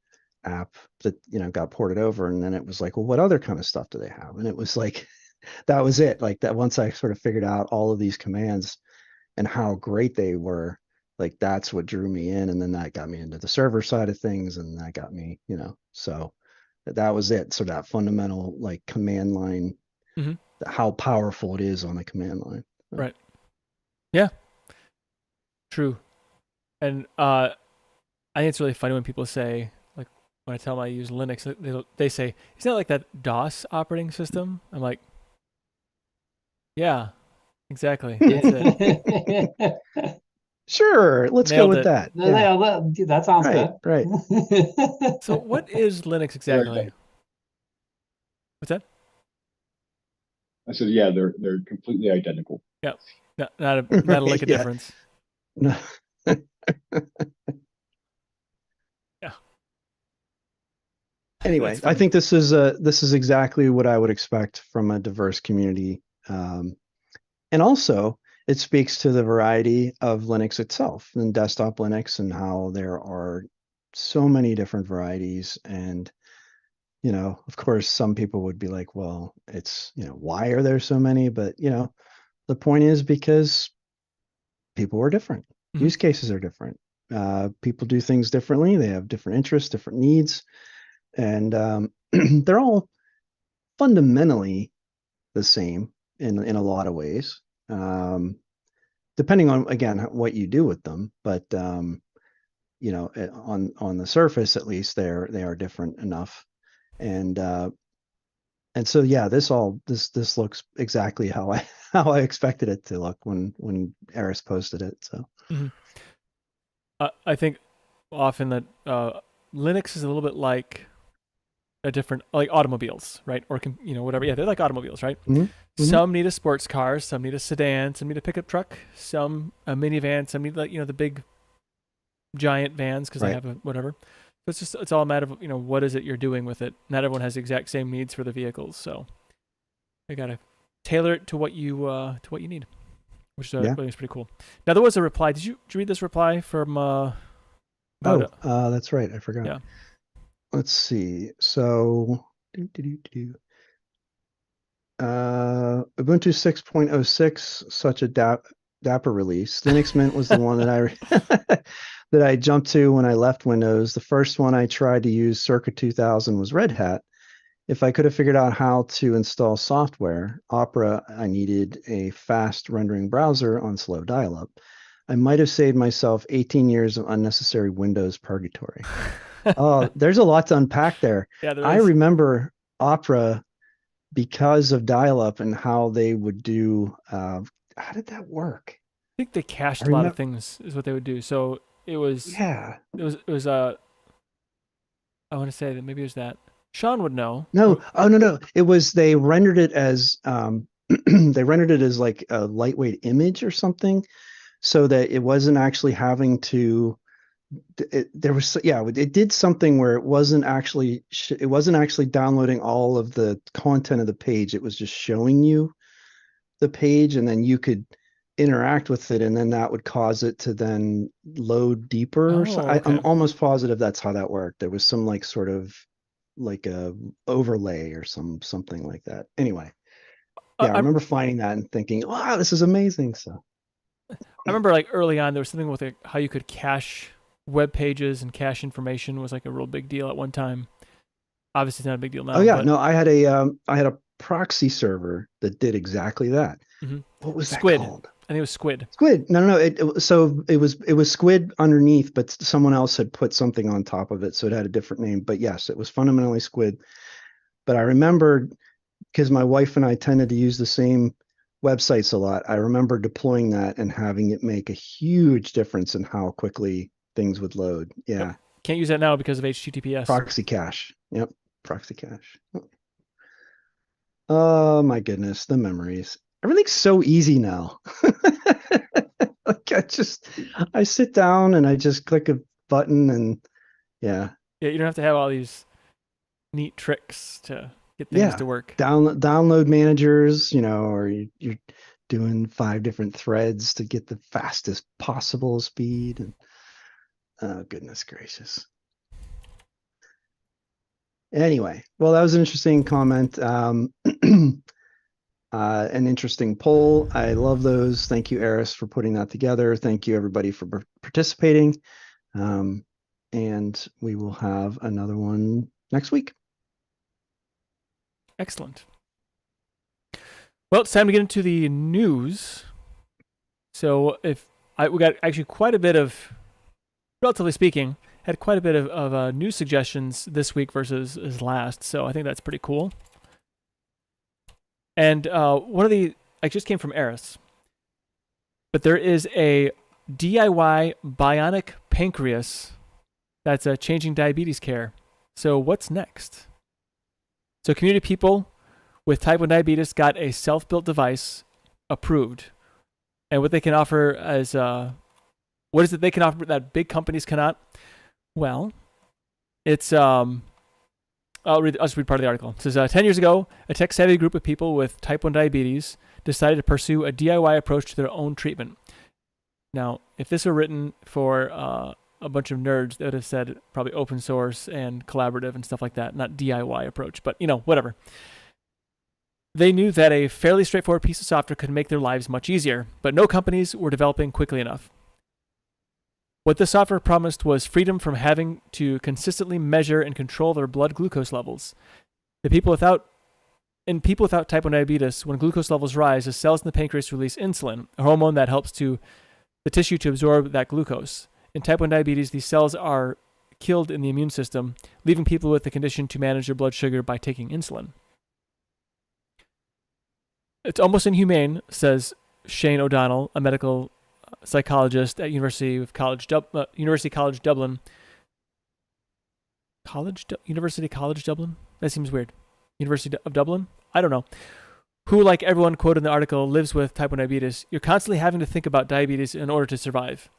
app that, you know, got ported over. And then it was like, well, what other kind of stuff do they have? And it was like, that was it. Like, that once I sort of figured out all of these commands and how great they were, like, that's what drew me in. And then that got me into the server side of things. And that got me, you know, so that was it. So that fundamental, like, command line, how powerful it is on the command line. Right. Yeah. True. And I think it's really funny when people say, like, when I tell them I use Linux, they say, isn't that like that DOS operating system? I'm like, yeah, exactly. That's it. Sure, let's Nailed go with it. that. Yeah. That sounds right, good. Right. So what is Linux exactly? What's that? I said, yeah, they're completely identical. Yeah, not a lick of difference. No. Yeah. Anyway, I think this is exactly what I would expect from a diverse community, and also it speaks to the variety of Linux itself and desktop Linux, and how there are so many different varieties. And, you know, of course, some people would be like, well, it's, you know, why are there so many? But, you know, the point is because people are different. Use cases are different. People do things differently. They have different interests, different needs. And they're all fundamentally the same in a lot of ways, depending on, again, what you do with them. But you know, on the surface, at least, they are different enough. And And so, yeah, this looks exactly how I expected it to look when Eris posted it. So, I think often that Linux is a little bit like a different, like automobiles, right? Or whatever. Yeah, they're like automobiles, right? Some need a sports car, some need a sedan, some need a pickup truck, some a minivan, some need, like, the big giant vans because they have a whatever. So it's all a matter of what is it you're doing with it. Not everyone has the exact same needs for the vehicles, so you gotta tailor it to what you need, which I think is pretty cool. Now there was a reply. Did you read this reply from? That's right. I forgot. Yeah. Let's see. So, Ubuntu 6.06, such a dapper release. Linux Mint was the one that I jumped to when I left Windows. The first one I tried to use circa 2000 was Red Hat. If I could have figured out how to install software, Opera, I needed a fast rendering browser on slow dial-up. I might have saved myself 18 years of unnecessary Windows purgatory. Oh, there's a lot to unpack there. Yeah, I remember Opera because of dial-up and how they would do. How did that work? I think they cached a lot of things is what they would do. So it was. Yeah. It was I want to say that maybe it was that. Sean would know. No. Oh, no. It was, they rendered it as like a lightweight image or something, so that it wasn't actually having to. It did something where it wasn't actually downloading all of the content of the page. It was just showing you the page, and then you could interact with it, and then that would cause it to then load deeper. Okay. I'm almost positive that's how that worked. There was some like sort of like a overlay or something like that. Anyway, yeah, I remember finding that and thinking, wow, this is amazing. So I remember like early on there was something with how you could cache web pages, and cache information was like a real big deal at one time. Obviously it's not a big deal now. Oh yeah, no, I had a proxy server that did exactly that. What was that called? I think it was Squid. Squid. No. It was Squid underneath, but someone else had put something on top of it, so it had a different name. But yes, it was fundamentally Squid. But I remember, because my wife and I tended to use the same websites a lot, I remember deploying that and having it make a huge difference in how quickly things would load. Yeah. Yep. Can't use that now because of HTTPS. Proxy cache. Yep. Proxy cache. Oh my goodness, the memories. Everything's so easy now. Like I sit down and I just click a button and yeah. Yeah, you don't have to have all these neat tricks to get things to work. Download managers, or you're doing 5 different threads to get the fastest possible speed. And oh, goodness gracious. Anyway, well, that was an interesting comment. An interesting poll. I love those. Thank you, Eris, for putting that together. Thank you, everybody, for participating. And we will have another one next week. Excellent. Well, it's time to get into the news. So we got actually quite a bit of, relatively speaking, had quite a bit of news suggestions this week versus last. So I think that's pretty cool. And one of I just came from Eris, but there is a DIY Bionic Pancreas that's changing diabetes care. So what's next? So community people with type 1 diabetes got a self-built device approved. And what they can offer as, what is it they can offer that big companies cannot? Well, it's, I'll just read part of the article. It says, 10 years ago, a tech-savvy group of people with type 1 diabetes decided to pursue a DIY approach to their own treatment. Now, if this were written for a bunch of nerds, they would have said probably open source and collaborative and stuff like that, not DIY approach, but whatever. They knew that a fairly straightforward piece of software could make their lives much easier, but no companies were developing quickly enough. What the software promised was freedom from having to consistently measure and control their blood glucose levels. People without type 1 diabetes, when glucose levels rise, the cells in the pancreas release insulin, a hormone that helps the tissue to absorb that glucose. In type 1 diabetes, these cells are killed in the immune system, leaving people with the condition to manage their blood sugar by taking insulin. It's almost inhumane, says Shane O'Donnell, a medical psychologist at University College Dublin. University College Dublin? That seems weird. University of Dublin? I don't know. Who, like everyone quoted in the article, lives with type 1 diabetes. You're constantly having to think about diabetes in order to survive.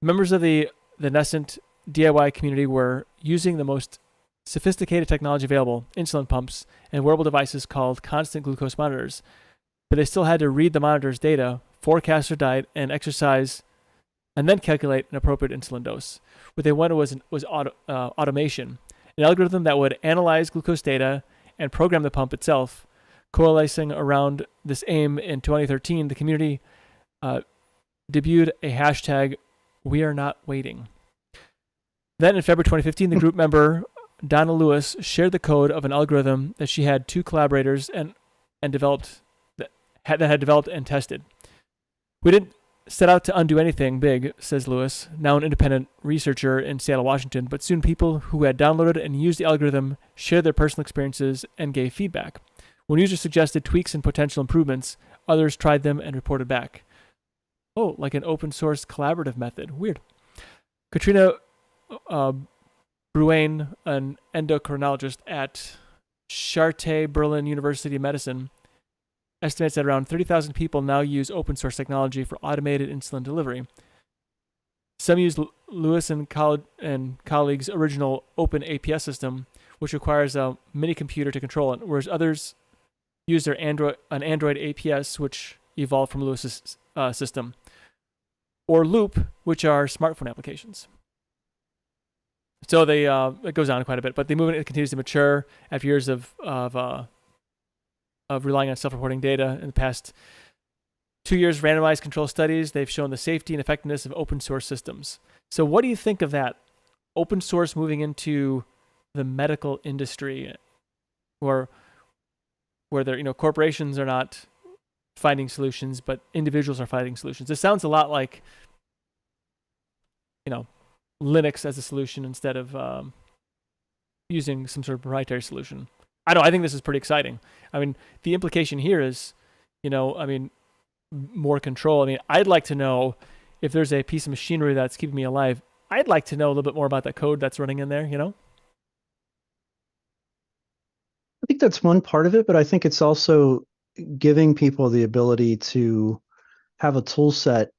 Members of the nascent DIY community were using the most sophisticated technology available, insulin pumps, and wearable devices called constant glucose monitors. But they still had to read the monitor's data, forecast their diet and exercise, and then calculate an appropriate insulin dose. What they wanted was automation, an algorithm that would analyze glucose data and program the pump itself. Coalescing around this aim in 2013, the community debuted a hashtag, "We Are Not Waiting." Then in February 2015, the group member Donna Lewis shared the code of an algorithm that she had two collaborators and developed that had developed and tested. "We didn't set out to undo anything big," says Lewis, now an independent researcher in Seattle, Washington, but soon people who had downloaded and used the algorithm shared their personal experiences and gave feedback. When users suggested tweaks and potential improvements, others tried them and reported back. Oh, like an open source collaborative method. Weird. Katrina Bruin, an endocrinologist at Charité Berlin University of Medicine, estimates that around 30,000 people now use open source technology for automated insulin delivery. Some use Lewis and colleagues' original open APS system, which requires a mini computer to control it, whereas others use an Android APS, which evolved from Lewis's system, or Loop, which are smartphone applications. So it goes on quite a bit, but the movement continues to mature after years of relying on self-reporting data. In the past 2 years, randomized control studies, they've shown the safety and effectiveness of open source systems. So what do you think of that? Open source moving into the medical industry, or where corporations are not finding solutions, but individuals are finding solutions. This sounds a lot like, Linux as a solution instead of using some sort of proprietary solution. I think this is pretty exciting. I mean, the implication here is, more control. I mean, I'd like to know if there's a piece of machinery that's keeping me alive. I'd like to know a little bit more about that code that's running in there, I think that's one part of it, but I think it's also giving people the ability to have a tool set.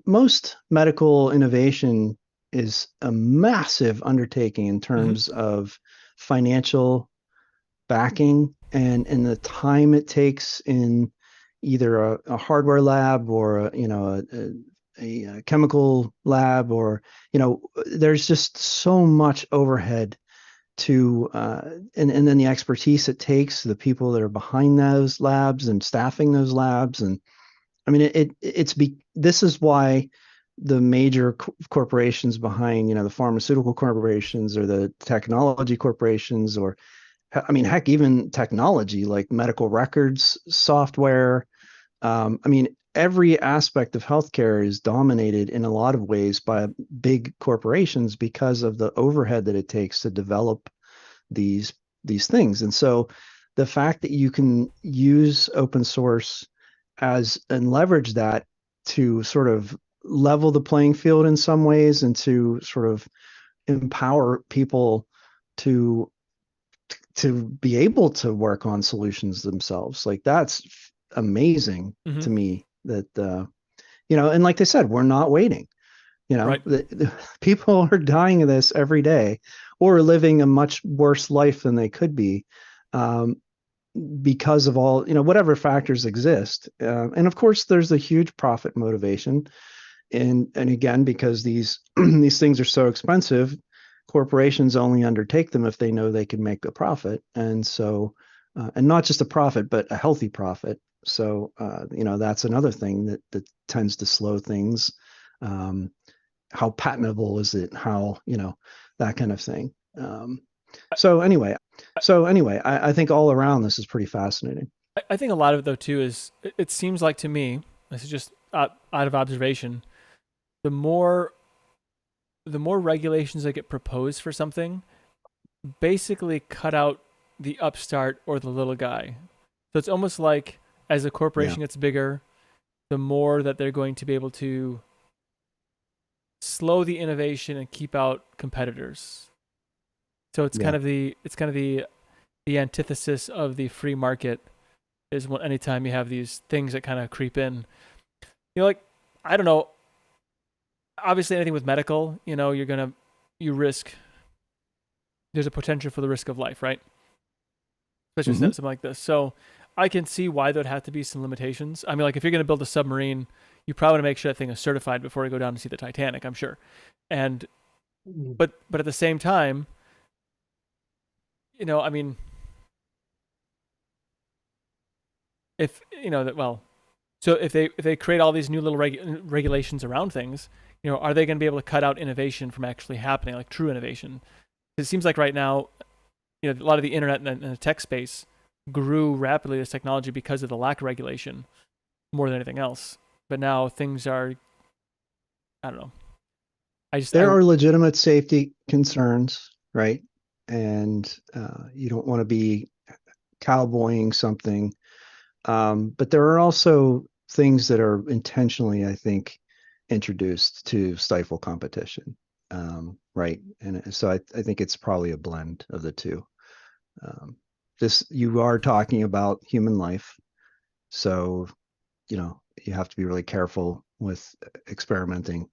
Most medical innovation is a massive undertaking in terms of financial backing and the time it takes in either a hardware lab or a chemical lab, or there's just so much overhead to and then the expertise it takes, the people that are behind those labs and staffing those labs. And I mean, this is why the major corporations behind, the pharmaceutical corporations or the technology corporations, or heck, even technology like medical records software. Every aspect of healthcare is dominated in a lot of ways by big corporations because of the overhead that it takes to develop these things. And so the fact that you can use open source and leverage that to sort of level the playing field in some ways and to sort of empower people to be able to work on solutions themselves, like that's amazing to me. That and like they said, we're not waiting. Right. The people are dying of this every day, or living a much worse life than they could be, because of all whatever factors exist. And of course, there's a huge profit motivation, and again, because these these things are so expensive, corporations only undertake them if they know they can make a profit, and so and not just a profit, but a healthy profit. So, that's another thing that tends to slow things. How patentable is it? How, that kind of thing. So anyway, I think all around this is pretty fascinating. I think a lot of it, though, too, is it seems like to me, this is just out of observation, the more regulations that get proposed for something basically cut out the upstart or the little guy. So it's almost like as a corporation gets bigger, the more that they're going to be able to slow the innovation and keep out competitors. So it's kind of the antithesis of the free market is when anytime you have these things that kind of creep in. Like, I don't know, obviously anything with medical, you risk, there's a potential for the risk of life, right? Especially something like this. So I can see why there'd have to be some limitations. I mean, like if you're going to build a submarine, you probably want to make sure that thing is certified before you go down to see the Titanic, I'm sure. And, but at the same time, I mean, if, so if they create all these new little regulations around things, are they going to be able to cut out innovation from actually happening, like true innovation? It seems like right now, a lot of the internet and the tech space grew rapidly as technology because of the lack of regulation more than anything else. But now things are, I don't know. There are legitimate safety concerns, right? And you don't want to be cowboying something. But there are also things that are intentionally, I think, introduced to stifle competition, right? And so I think it's probably a blend of the two. You are talking about human life, so you have to be really careful with experimenting.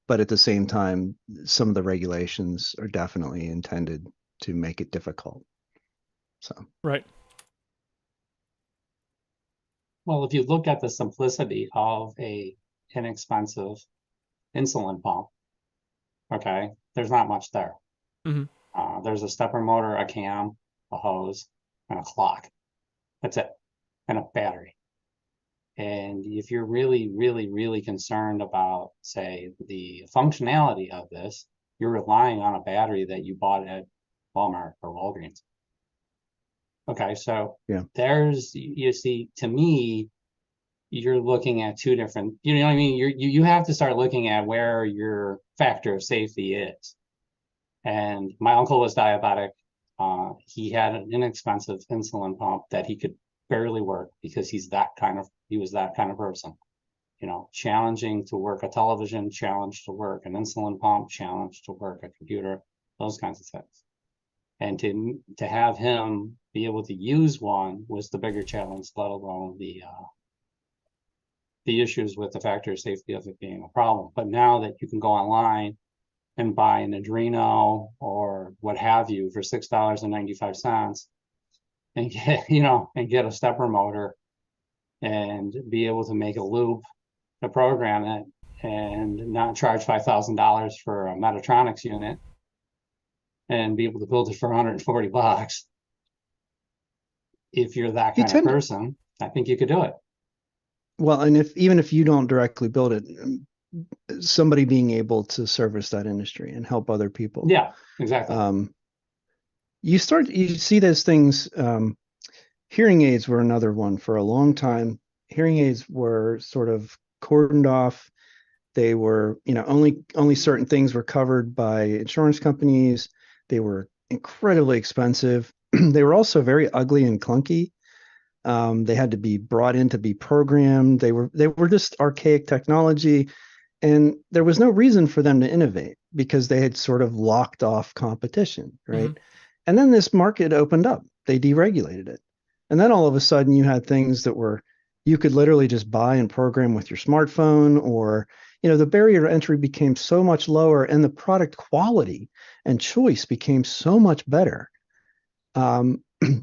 But at the same time, some of the regulations are definitely intended to make it difficult. So right. Well, if you look at the simplicity of a inexpensive insulin pump, okay, there's not much there. There's a stepper motor, a cam, a hose, and a clock. That's it, and a battery. And if you're really, really, really concerned about, say, the functionality of this, you're relying on a battery that you bought at Walmart or Walgreens. Okay, so you see, to me, you're looking at two different, you know what I mean? You have to start looking at where your factor of safety is. And my uncle was diabetic. He had an inexpensive insulin pump that he could barely work because he was that kind of person. Challenging to work a television, challenged to work an insulin pump, challenged to work a computer, those kinds of things. And to have him be able to use one was the bigger challenge, let alone the issues with the factor of safety of it being a problem. But now that you can go online and buy an Adreno or what have you for $6.95 and get a stepper motor and be able to make a loop to program it and not charge $5,000 for a Metatronics unit and be able to build it for $140. If you're that kind of person, I think you could do it. Well, and even if you don't directly build it, somebody being able to service that industry and help other people. Yeah, exactly. You see those things. Hearing aids were another one for a long time. Hearing aids were sort of cordoned off. They were, only certain things were covered by insurance companies. They were incredibly expensive. They were also very ugly and clunky. They had to be brought in to be programmed. They were just archaic technology, and there was no reason for them to innovate because they had sort of locked off competition, right? Mm-hmm. And then this market opened up. They deregulated it. And then all of a sudden you had things that you could literally just buy and program with your smartphone, or, the barrier to entry became so much lower and the product quality and choice became so much better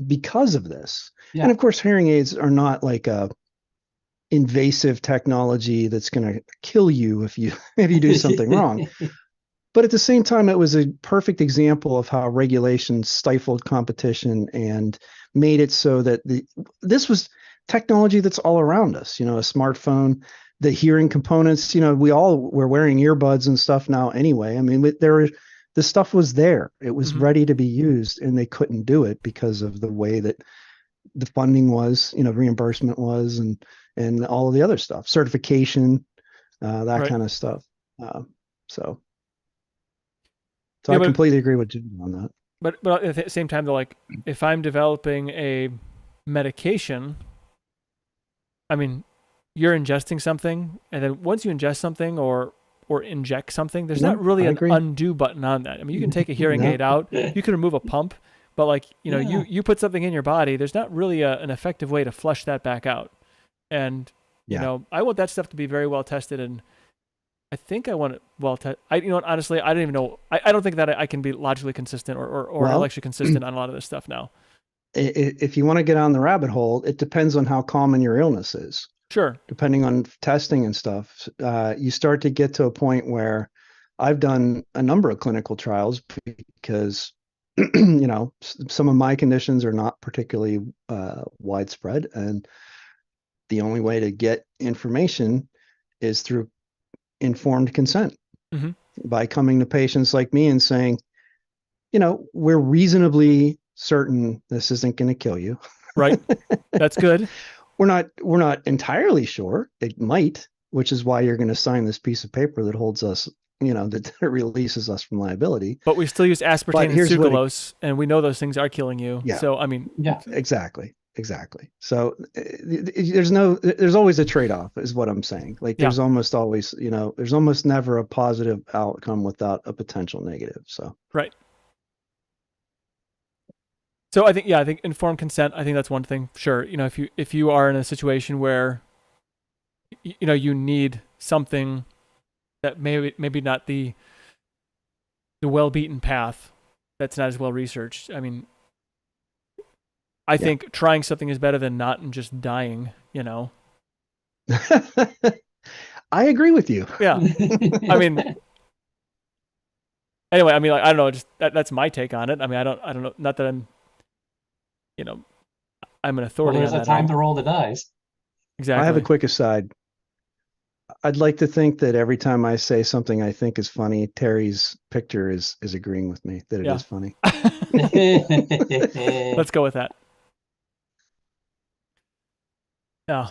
because of this. Yeah. And of course, hearing aids are not like a invasive technology that's going to kill you if you do something wrong. But at the same time, it was a perfect example of how regulation stifled competition and made it so that this was technology that's all around us. A smartphone, the hearing components. We all were wearing earbuds and stuff now anyway. I mean, the stuff was there. It was ready to be used, and they couldn't do it because of the way that the funding was, reimbursement was, and all of the other stuff, certification, that kind of stuff. So I completely agree with Jim on that. But at the same time, though, like if I'm developing a medication, I mean, you're ingesting something, and then once you ingest something or inject something, there's not really an undo button on that. I mean, you can take a hearing aid out, you can remove a pump, but like, you know, you put something in your body, there's not really an effective way to flush that back out. And, you know, I want that stuff to be very well tested, and I think I want it well tested. You know, honestly, I don't even know. I don't think that I can be logically consistent or intellectually consistent on a lot of this stuff now. If you want to get on the rabbit hole, it depends on how common your illness is. Sure. Depending on testing and stuff, you start to get to a point where I've done a number of clinical trials because, you know, some of my conditions are not particularly widespread. And the only way to get information is through informed consent, by coming to patients like me and saying, you know, we're reasonably certain this isn't going to kill you. Right. That's good. We're not entirely sure. It might, which is why you're going to sign this piece of paper that holds us, you know, that releases us from liability. But we still use aspartame and sucralose, and we know those things are killing you. Yeah. So, I mean, exactly. So there's always a trade-off is what I'm saying. Like there's almost always, you know, there's almost never a positive outcome without a potential negative. So, right. So I think informed consent, I think that's one thing. Sure. You know, if you are in a situation where, you know, you need something that maybe not the well-beaten path, that's not as well researched. I mean, I think trying something is better than not and just dying, you know. I agree with you. Yeah. I mean, anyway, I mean, like, I don't know, just that's my take on it. I mean, I don't know, not that I'm, you know, I'm an authority. Well, there's a time to roll the dice. Exactly. I have a quick aside. I'd like to think that every time I say something I think is funny, Terry's picture is agreeing with me that it is funny. Let's go with that. Yeah.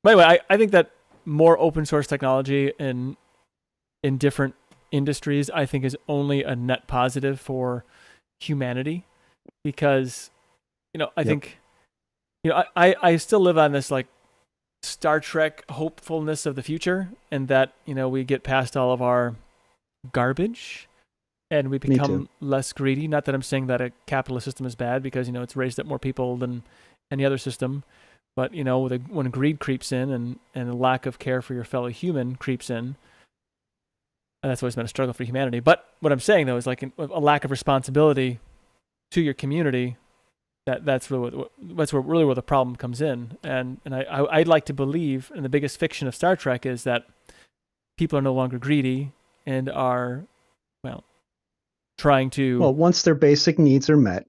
But anyway, I think that more open source technology in different industries, I think, is only a net positive for humanity, because, you know, I think, you know, I still live on this like Star Trek hopefulness of the future, and that, you know, we get past all of our garbage and we become less greedy. Not that I'm saying that a capitalist system is bad, because, you know, it's raised up more people than any other system. But, you know, when greed creeps in and a lack of care for your fellow human creeps in, and that's always been a struggle for humanity. But what I'm saying, though, is like a lack of responsibility to your community. That's really where the problem comes in. And I'd like to believe, and the biggest fiction of Star Trek is that people are no longer greedy and are, well, trying to. Well, once their basic needs are met,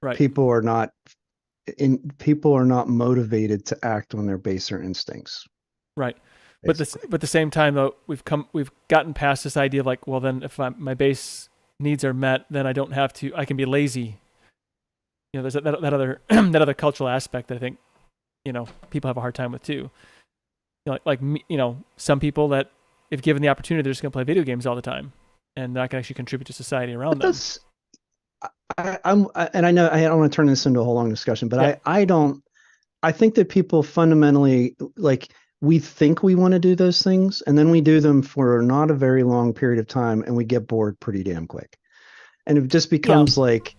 right. People are not motivated to act on their baser instincts. Right. Basically. But at the same time, though, we've gotten past this idea of like, well, then if my base needs are met, then I can be lazy. You know, there's that other that other cultural aspect that I think, you know, people have a hard time with too. You know, like me, you know, some people that, if given the opportunity, they're just going to play video games all the time, and that can actually contribute to society around them. And I know I don't want to turn this into a whole long discussion, but I think that people fundamentally, like, we think we want to do those things, and then we do them for not a very long period of time, and we get bored pretty damn quick. And it just becomes like,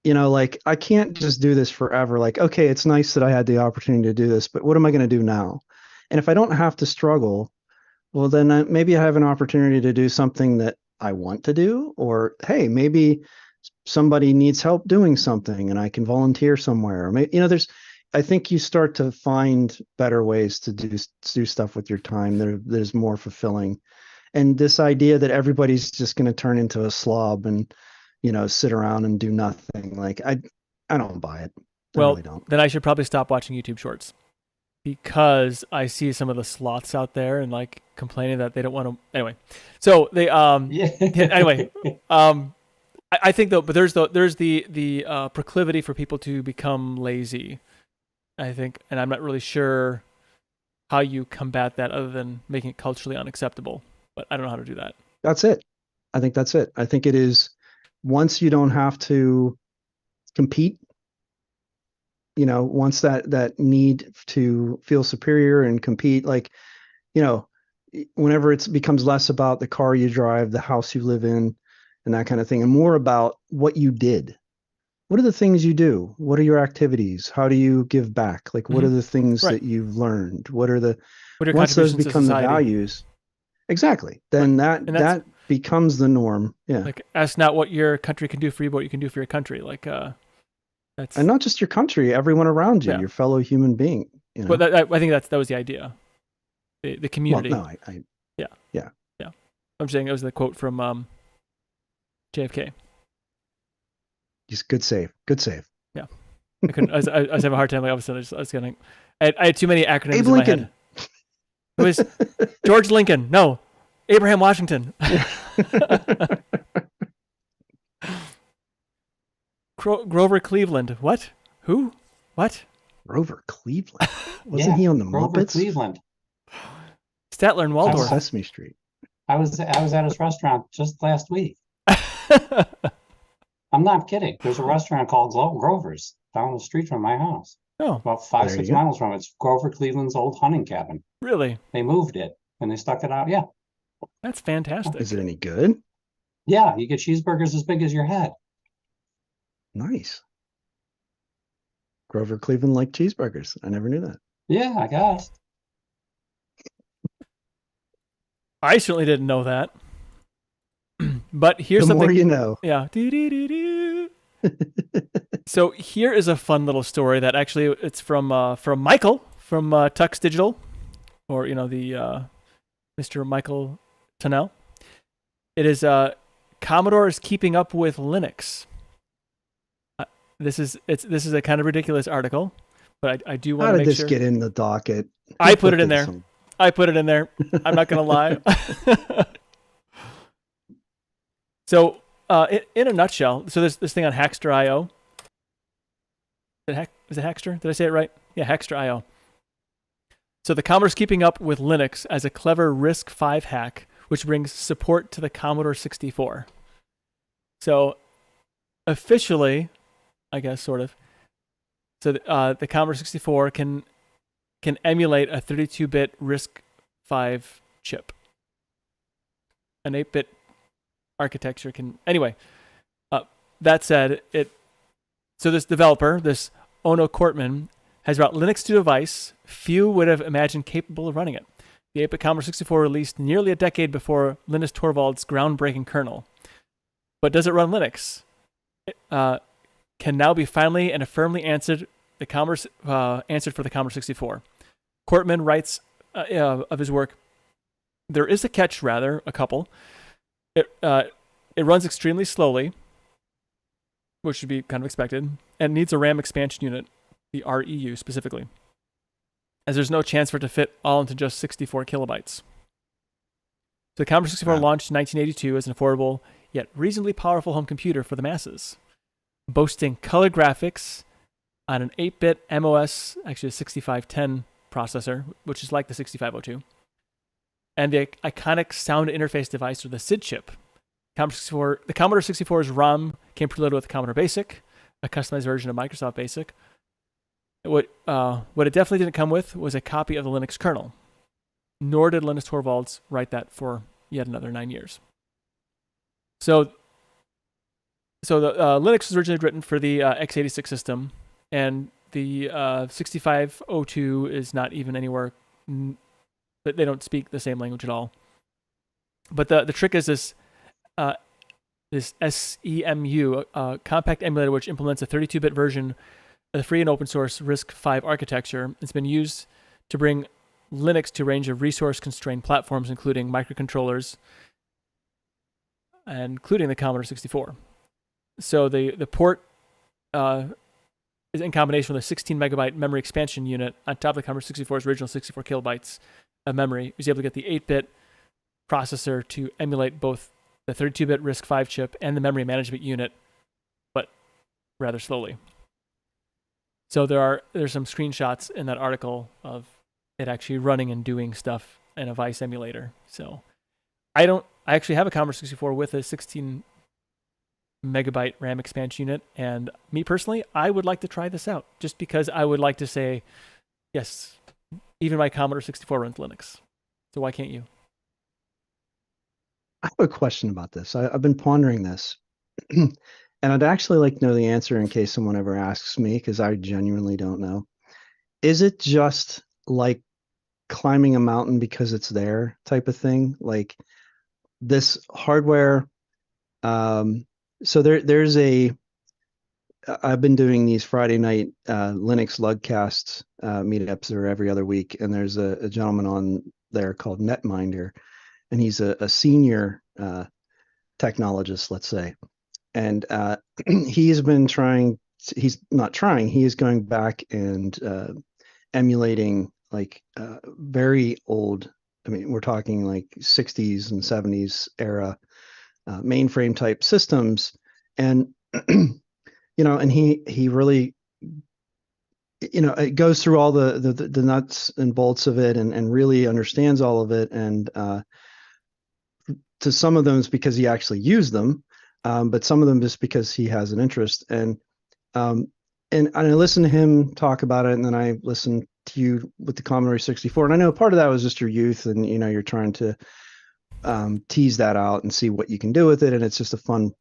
you know, like, I can't just do this forever. Like, okay, it's nice that I had the opportunity to do this, but what am I going to do now? And if I don't have to struggle, well, then maybe I have an opportunity to do something that I want to do, or, hey, maybe somebody needs help doing something and I can volunteer somewhere. Or maybe, you know, I think you start to find better ways to do stuff with your time that is more fulfilling. And this idea that everybody's just going to turn into a slob and, you know, sit around and do nothing, like, I don't buy it. Well, really don't. Then I should probably stop watching YouTube Shorts, because I see some of the sloths out there and like complaining that they don't want to. Anyway, so they anyway. I think though, but there's the proclivity for people to become lazy, I think, and I'm not really sure how you combat that other than making it culturally unacceptable. But I don't know how to do that. That's it. I think that's it. I think it is, once you don't have to compete wants that need to feel superior and compete, like, whenever it becomes less about the car you drive, the house you live in, and that kind of thing, and more about what you did. What are the things you do? What are your activities? How do you give back? Like, what are the things that you've learned? Once those become the values, exactly, then that becomes the norm. Yeah. Like, ask not what your country can do for you, but what you can do for your country. Like, that's, and not just your country, everyone around you, your fellow human being. But I think that was the idea. The community. Well, no, yeah. I'm saying it was the quote from JFK. Just good save. Yeah, I was having a hard time. Like, all of a sudden, I had too many acronyms in my head. It was George Lincoln. No, Abraham Washington. Grover Cleveland. What? Who? What? Grover Cleveland. Wasn't he on the Grover Muppets? Cleveland. Statler and Waldorf. Sesame Street. I was at his restaurant just last week. I'm not kidding. There's a restaurant called Grover's down the street from my house. Oh, about 5-6 miles from it. It's Grover Cleveland's old hunting cabin. Really? They moved it and they stuck it out. Yeah. That's fantastic. Is it any good? Yeah, you get cheeseburgers as big as your head. Nice. Grover Cleveland liked cheeseburgers. I never knew that. Yeah, I guess. I certainly didn't know that. But here's the something. more you know. Yeah. So here is a fun little story that actually it's from Michael from Tux Digital, or the Mr. Michael Tunnell. It is Commodore is keeping up with Linux. This is a kind of ridiculous article, but I do want to make sure. How did this get in the docket? I put it in there. I'm not going to lie. So, in a nutshell, so there's this thing on Hackster.io. Is it Hackster? Did I say it right? Yeah, Hackster.io. So the Commodore's keeping up with Linux as a clever RISC-V hack, which brings support to the Commodore 64. So, officially, I guess, sort of. So the Commodore 64 can emulate a 32-bit RISC-V chip. An 8-bit architecture can. Anyway, that said, so this developer, this Ono Kortman, has brought Linux to a device few would have imagined capable of running it. The 8-bit Commodore 64 released nearly a decade before Linus Torvalds' groundbreaking kernel. But does it run Linux? It can now be finally and firmly answered for the Commodore 64. Kortman writes of his work, there is a catch, rather, a couple. It runs extremely slowly, which should be kind of expected, and needs a RAM expansion unit, the REU specifically, as there's no chance for it to fit all into just 64 kilobytes. So the Commodore 64 launched in 1982 as an affordable yet reasonably powerful home computer for the masses, boasting color graphics on an 8-bit MOS, actually a 6510 processor, which is like the 6502, and the iconic sound interface device, or the SID chip. The Commodore 64's ROM came preloaded with Commodore BASIC, a customized version of Microsoft BASIC. What it definitely didn't come with was a copy of the Linux kernel, nor did Linus Torvalds write that for yet another 9 years. So the Linux was originally written for the x86 system, and the 6502 is not even anywhere. They don't speak the same language at all. But the trick is this SEMU, compact emulator, which implements a 32-bit version of the free and open source RISC-V architecture. It's been used to bring Linux to a range of resource-constrained platforms, including microcontrollers, and including the Commodore 64. So the port is in combination with a 16 megabyte memory expansion unit on top of the Commodore 64's original 64 kilobytes of memory. It was able to get the 8-bit processor to emulate both the 32-bit RISC-V chip and the memory management unit, but rather slowly. So there's some screenshots in that article of it actually running and doing stuff in a Vice emulator. So I actually have a Commodore 64 with a 16 megabyte RAM expansion unit. And me personally, I would like to try this out just because I would like to say, yes, even my Commodore 64 runs Linux. So why can't you? I have a question about this. I've been pondering this. And I'd actually like to know the answer in case someone ever asks me, because I genuinely don't know. Is it just like climbing a mountain because it's there type of thing? Like this hardware. So there's I've been doing these Friday night Linux Lugcasts meetups that are every other week, and there's a gentleman on there called Netminder, and he's a senior technologist, let's say, and he's been trying. He's not trying. He is going back and emulating like very old. I mean, we're talking like 60s and 70s era mainframe type systems, and and he really, it goes through all the nuts and bolts of it, and really understands all of it, and to some of them it's because he actually used them, but some of them just because he has an interest, and I listened to him talk about it, and then I listened to you with the Commodore 64, and I know part of that was just your youth, and you're trying to tease that out and see what you can do with it, and it's just a fun.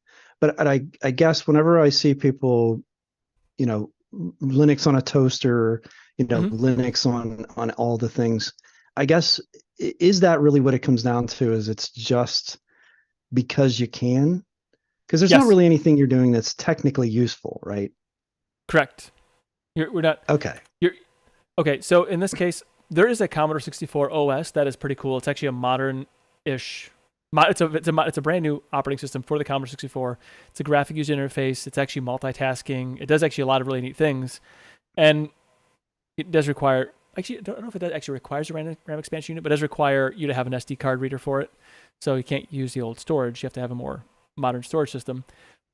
But I guess whenever I see people, Linux on a toaster, Linux on all the things, I guess, is that really what it comes down to? Is it's just because you can? Because there's not really anything you're doing that's technically useful, right? Correct. We're not. Okay. Okay. So in this case, there is a Commodore 64 OS that is pretty cool. It's actually a modern-ish. It's a brand new operating system for the Commodore 64. It's a graphic user interface. It's actually multitasking. It does actually a lot of really neat things, and it does require. Actually, I don't know if it actually requires a RAM expansion unit, but it does require you to have an SD card reader for it. So you can't use the old storage. You have to have a more modern storage system.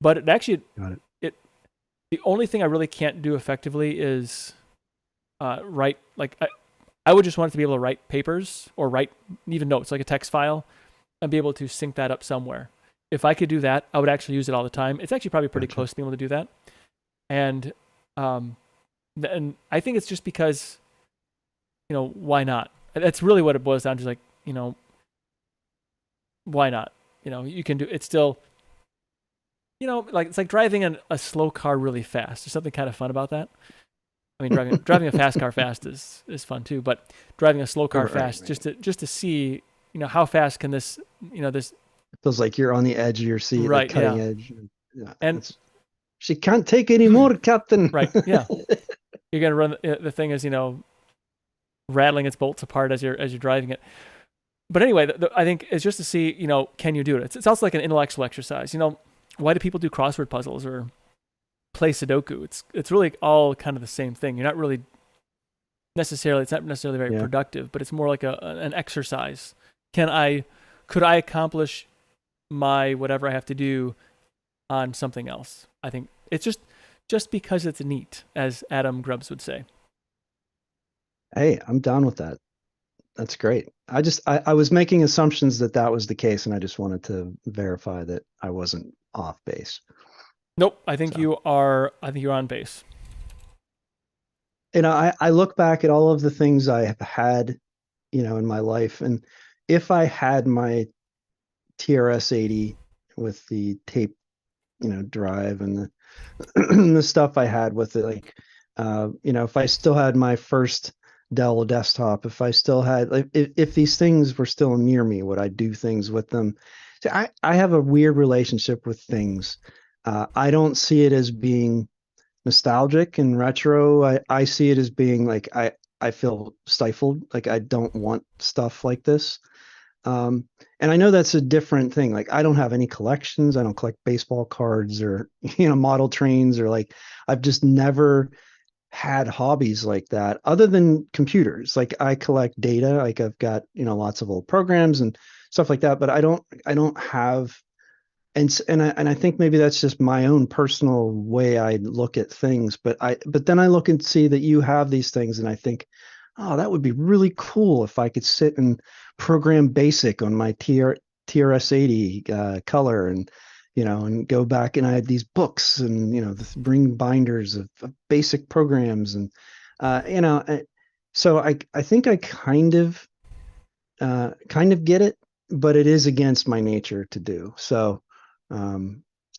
But it actually, the only thing I really can't do effectively is write, like, I would just want it to be able to write papers or write even notes, like a text file, and be able to sync that up somewhere. If I could do that, I would actually use it all the time. It's actually probably pretty close to being able to do that. And I think it's just because, why not? That's really what it boils down to, like, why not? You can do, it's still, like, it's like driving a slow car really fast. There's something kind of fun about that. I mean, driving a fast car fast is fun too, but driving a slow car fast, just to see, how fast can this, this. It feels like you're on the edge of your seat, right? Like cutting edge. Yeah, and she can't take any more, Captain. Right? Yeah. You're gonna run. The thing is, rattling its bolts apart as you're driving it. But anyway, I think it's just to see, can you do it? It's also like an intellectual exercise. Why do people do crossword puzzles or play Sudoku? It's really all kind of the same thing. You're not really necessarily. It's not necessarily very productive, but it's more like an exercise. Could I accomplish my whatever I have to do on something else? I think it's just because it's neat, as Adam Grubbs would say. Hey, I'm down with that. That's great. I was making assumptions that was the case, and I just wanted to verify that I wasn't off base. Nope, I think you are. I think you're on base. I look back at all of the things I have had, in my life, and if I had my TRS-80 with the tape, drive and the the stuff I had with it, like, if I still had my first Dell desktop, if I still had, like, if these things were still near me, would I do things with them? So I have a weird relationship with things. I don't see it as being nostalgic and retro. I see it as being like, I feel stifled. Like, I don't want stuff like this. And I know that's a different thing. Like, I don't have any collections. I don't collect baseball cards or, model trains, or, like, I've just never had hobbies like that other than computers. Like, I collect data. Like, I've got, lots of old programs and stuff like that, but I don't have, and I think maybe that's just my own personal way I look at things. But then I look and see that you have these things, and I think, oh, that would be really cool if I could sit and program BASIC on my TRS-80 color, and and go back, and I had these books and, bring binders of basic programs. And, so I think I kind of get it, but it is against my nature to do. So,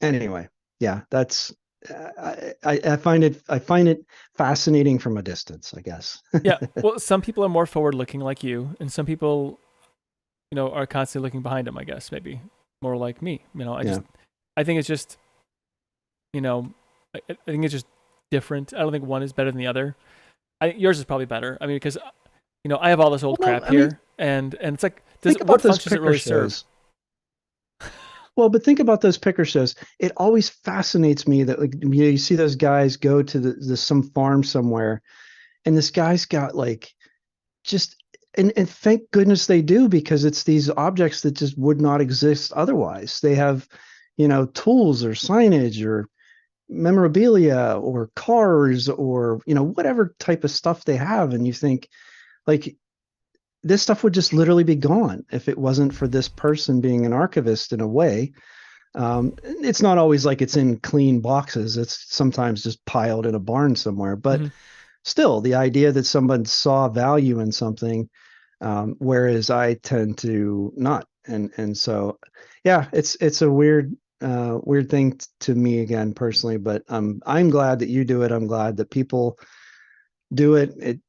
anyway, yeah, that's, I find it fascinating from a distance, I guess. Yeah. Well, some people are more forward looking like you, and some people, are constantly looking behind them, I guess, maybe more like me. I think it's just, I think it's just different. I don't think one is better than the other. Yours is probably better. I mean, because, I have all this old crap here, and it's like, what function does it really serve? Well, but think about those picker shows. It always fascinates me that, like, you see those guys go to some farm somewhere, and this guy's got like just, and thank goodness they do, because it's these objects that just would not exist otherwise. They have, tools or signage or memorabilia or cars or, whatever type of stuff they have. And you think, like, this stuff would just literally be gone if it wasn't for this person being an archivist in a way. It's not always like it's in clean boxes. It's sometimes just piled in a barn somewhere. But still, the idea that someone saw value in something, whereas I tend to not. And so, yeah, it's a weird thing to me, again, personally. But I'm glad that you do it. I'm glad that people do it.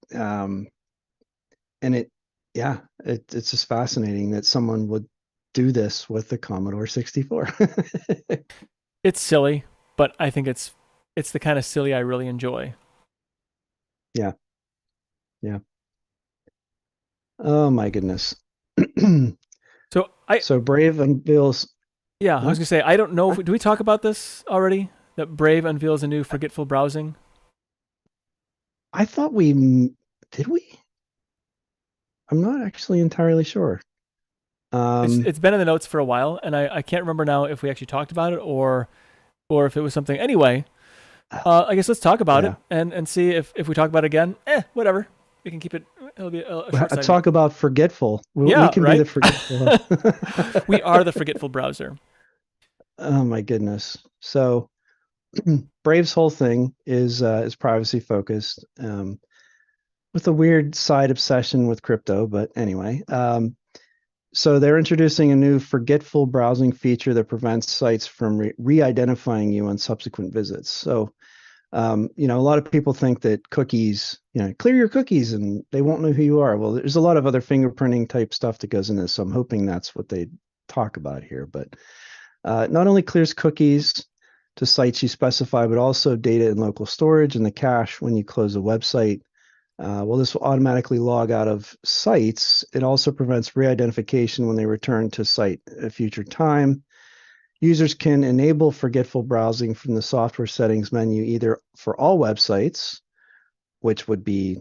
It's just fascinating that someone would do this with the Commodore 64. It's silly, but I think it's the kind of silly I really enjoy. Yeah. Oh my goodness. So Brave unveils. Yeah, I was gonna say, I don't know. Do we talk about this already? That Brave unveils a new Forgetful Browsing. I thought did we? I'm not actually entirely sure. It's been in the notes for a while, and I can't remember now if we actually talked about it or if it was something. Anyway, I guess let's talk about it and see if we talk about it again. Whatever. We can keep it. It'll be a short segment. Talk about Forgetful. We can be the Forgetful. We are the Forgetful Browser. Oh my goodness. So Brave's whole thing is privacy focused, with a weird side obsession with crypto. But anyway, so they're introducing a new Forgetful Browsing feature that prevents sites from re-identifying you on subsequent visits. So, a lot of people think that cookies, clear your cookies and they won't know who you are. Well, there's a lot of other fingerprinting type stuff that goes into this. So I'm hoping that's what they talk about here. But not only clears cookies to sites you specify, but also data in local storage and the cache when you close a website. This will automatically log out of sites. It also prevents re-identification when they return to site at a future time. Users can enable Forgetful Browsing from the software settings menu, either for all websites, which would be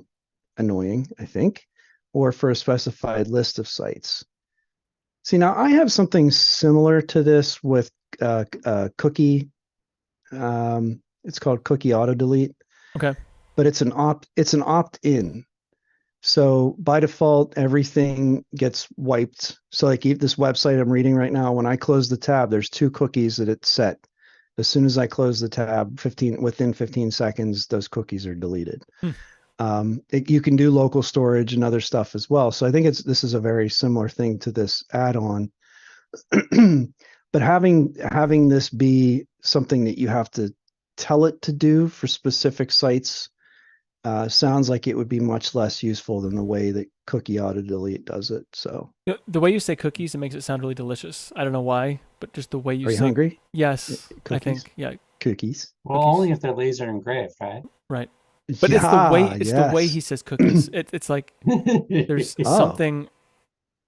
annoying, I think, or for a specified list of sites. See, now I have something similar to this with cookie. It's called cookie auto delete. Okay. But it's an opt-in. So by default, everything gets wiped. So like this website I'm reading right now, when I close the tab, there's 2 cookies that it's set. As soon as I close the tab, within 15 seconds, those cookies are deleted. You can do local storage and other stuff as well. So I think this is a very similar thing to this add-on. But having this be something that you have to tell it to do for specific sites sounds like it would be much less useful than the way that cookie auto delete does it. So the way you say cookies, it makes it sound really delicious. I don't know why, but just the way you say. Are you hungry? Yes, cookies? I think. Yeah, cookies. Well, cookies. Only if they're laser engraved, right? Right. But it's the way the way he says cookies. It's like there's something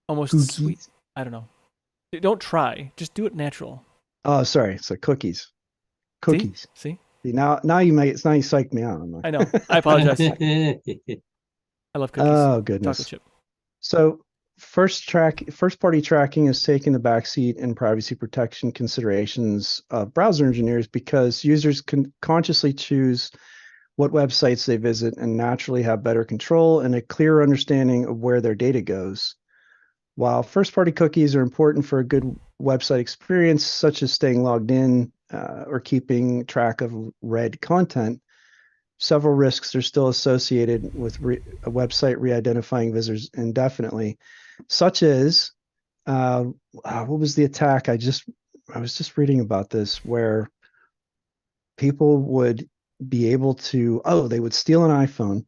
almost sweet. I don't know. Don't try. Just do it natural. Oh, sorry. So cookies. See? Now you psyched me out. I know. I apologize. I love cookies. Oh goodness. Chocolate chip. So first-party tracking is taking the backseat in privacy protection considerations of browser engineers, because users can consciously choose what websites they visit and naturally have better control and a clearer understanding of where their data goes. While first-party cookies are important for a good website experience, such as staying logged in or keeping track of read content, several risks are still associated with a website re-identifying visitors indefinitely, such as what was the attack? I was just reading about this, where people would be able to, they would steal an iPhone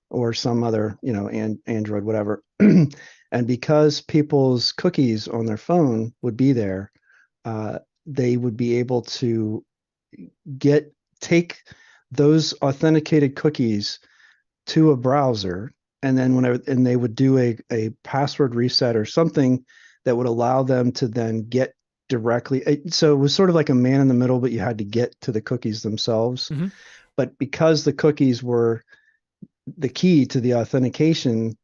or some other, Android, whatever. And because people's cookies on their phone would be there, they would be able to take those authenticated cookies to a browser, and then they would do a password reset or something that would allow them to then get directly. So it was sort of like a man in the middle, but you had to get to the cookies themselves. Mm-hmm. But because the cookies were the key to the authentication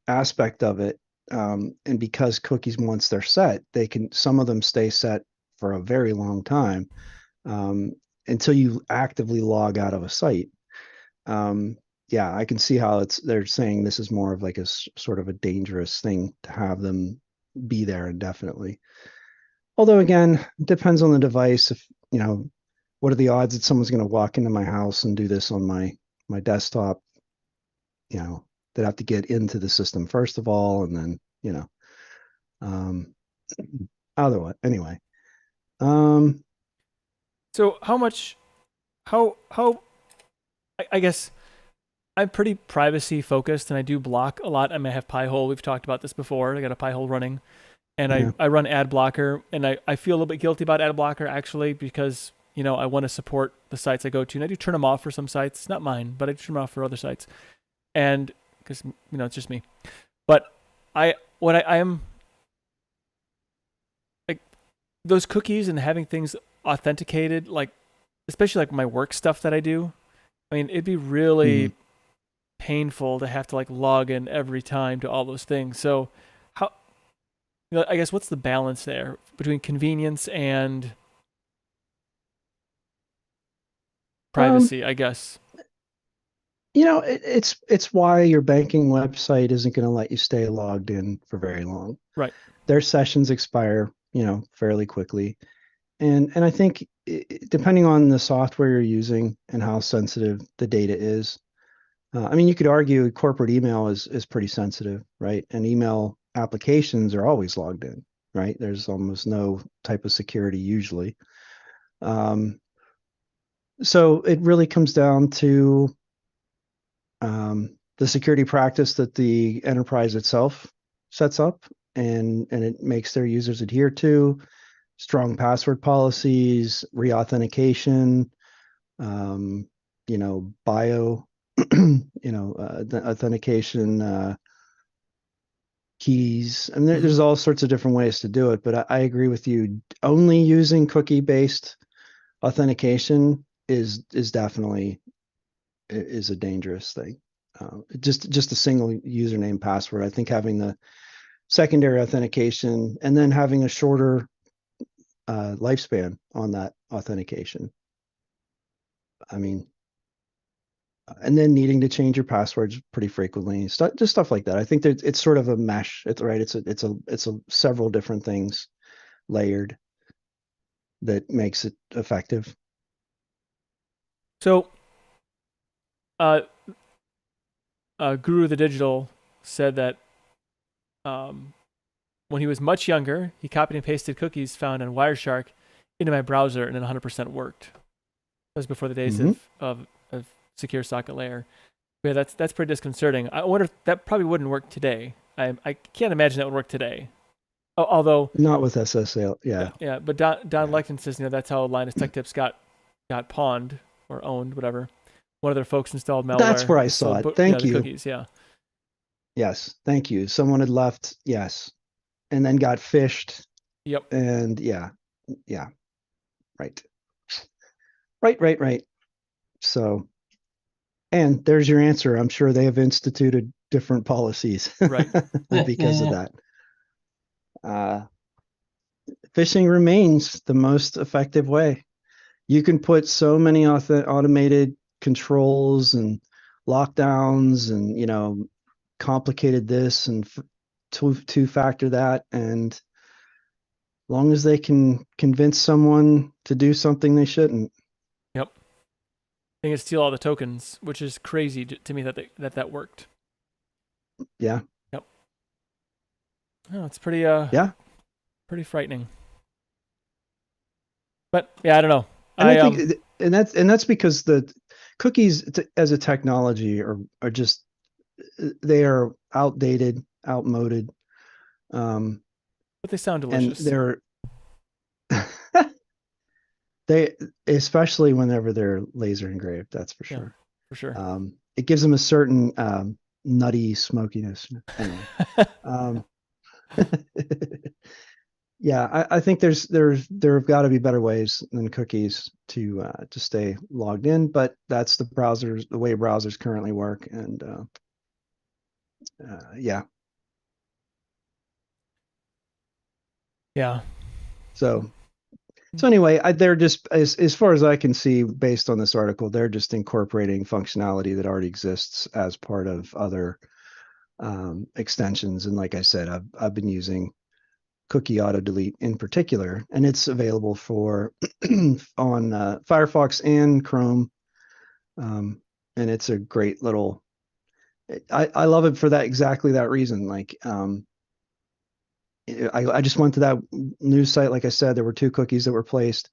aspect of it, and because cookies, once they're set, some of them stay set for a very long time, until you actively log out of a site. Yeah, I can see how they're saying this is more of like a sort of a dangerous thing to have them be there indefinitely. Although again, it depends on the device. If what are the odds that someone's going to walk into my house and do this on my desktop? They'd have to get into the system first of all, and then otherwise, anyway. So I guess I'm pretty privacy focused, and I do block a lot. I may have Pi-hole. We've talked about this before. I got a Pi-hole running, and I run ad blocker, and I feel a little bit guilty about ad blocker actually, because I want to support the sites I go to, and I do turn them off for some sites, not mine, but I turn them off for other sites, and because it's just me. But I am like those cookies and having things authenticated, like especially like my work stuff that I do. I mean, it'd be really painful to have to like log in every time to all those things. So how, I guess, what's the balance there between convenience and privacy, I guess? It's why your banking website isn't going to let you stay logged in for very long. Right. Their sessions expire, fairly quickly. And I think depending on the software you're using and how sensitive the data is, you could argue corporate email is pretty sensitive, right? And email applications are always logged in, right? There's almost no type of security usually. So it really comes down to the security practice that the enterprise itself sets up, and it makes their users adhere to. Strong password policies, re-authentication, bio, the authentication keys. I mean, there's all sorts of different ways to do it, but I agree with you. Only using cookie-based authentication is definitely is a dangerous thing. Just a single username password. I think having the secondary authentication and then having a shorter lifespan on that authentication. And then needing to change your passwords pretty frequently, just stuff like that. I think that it's sort of a mesh. It's right. It's a several different things layered that makes it effective. So, Guru the Digital said that when he was much younger, he copied and pasted cookies found on Wireshark into my browser, and it 100% worked. That was before the days of secure socket layer. But yeah, that's pretty disconcerting. I wonder if that probably wouldn't work today. I can't imagine that would work today. Although not with SSL, yeah. Yeah, but Don Leckton says that's how Linus Tech Tips got pawned or owned, whatever. One of their folks installed malware. That's where I saw it. Thank you. Cookies, yeah. Yes, thank you. Someone had left, yes, and then got phished. Yep. And yeah. Right. So, and there's your answer. I'm sure they have instituted different policies, right, because of that. Phishing remains the most effective way. You can put so many automated controls and lockdowns and complicated this and two-factor that, and long as they can convince someone to do something they shouldn't. Yep. They can steal all the tokens, which is crazy to me that worked. Yeah. Yep. Oh, it's pretty pretty frightening. But yeah, I don't know. I think, and that's because the cookies as a technology are just, they are outdated, outmoded. But they sound delicious. And they, especially whenever they're laser engraved, that's for sure. Yeah, for sure. It gives them a certain nutty smokiness. Anyway. Yeah, I think there have got to be better ways than cookies to stay logged in, but that's the way browsers currently work, and yeah. Yeah. So anyway, they're just, as far as I can see, based on this article, they're just incorporating functionality that already exists as part of other extensions. And like I said, I've been using cookie auto delete in particular, and it's available for on Firefox and Chrome, and it's a great little. I love it for exactly that reason. Like, I just went to that news site. Like I said, there were 2 cookies that were placed.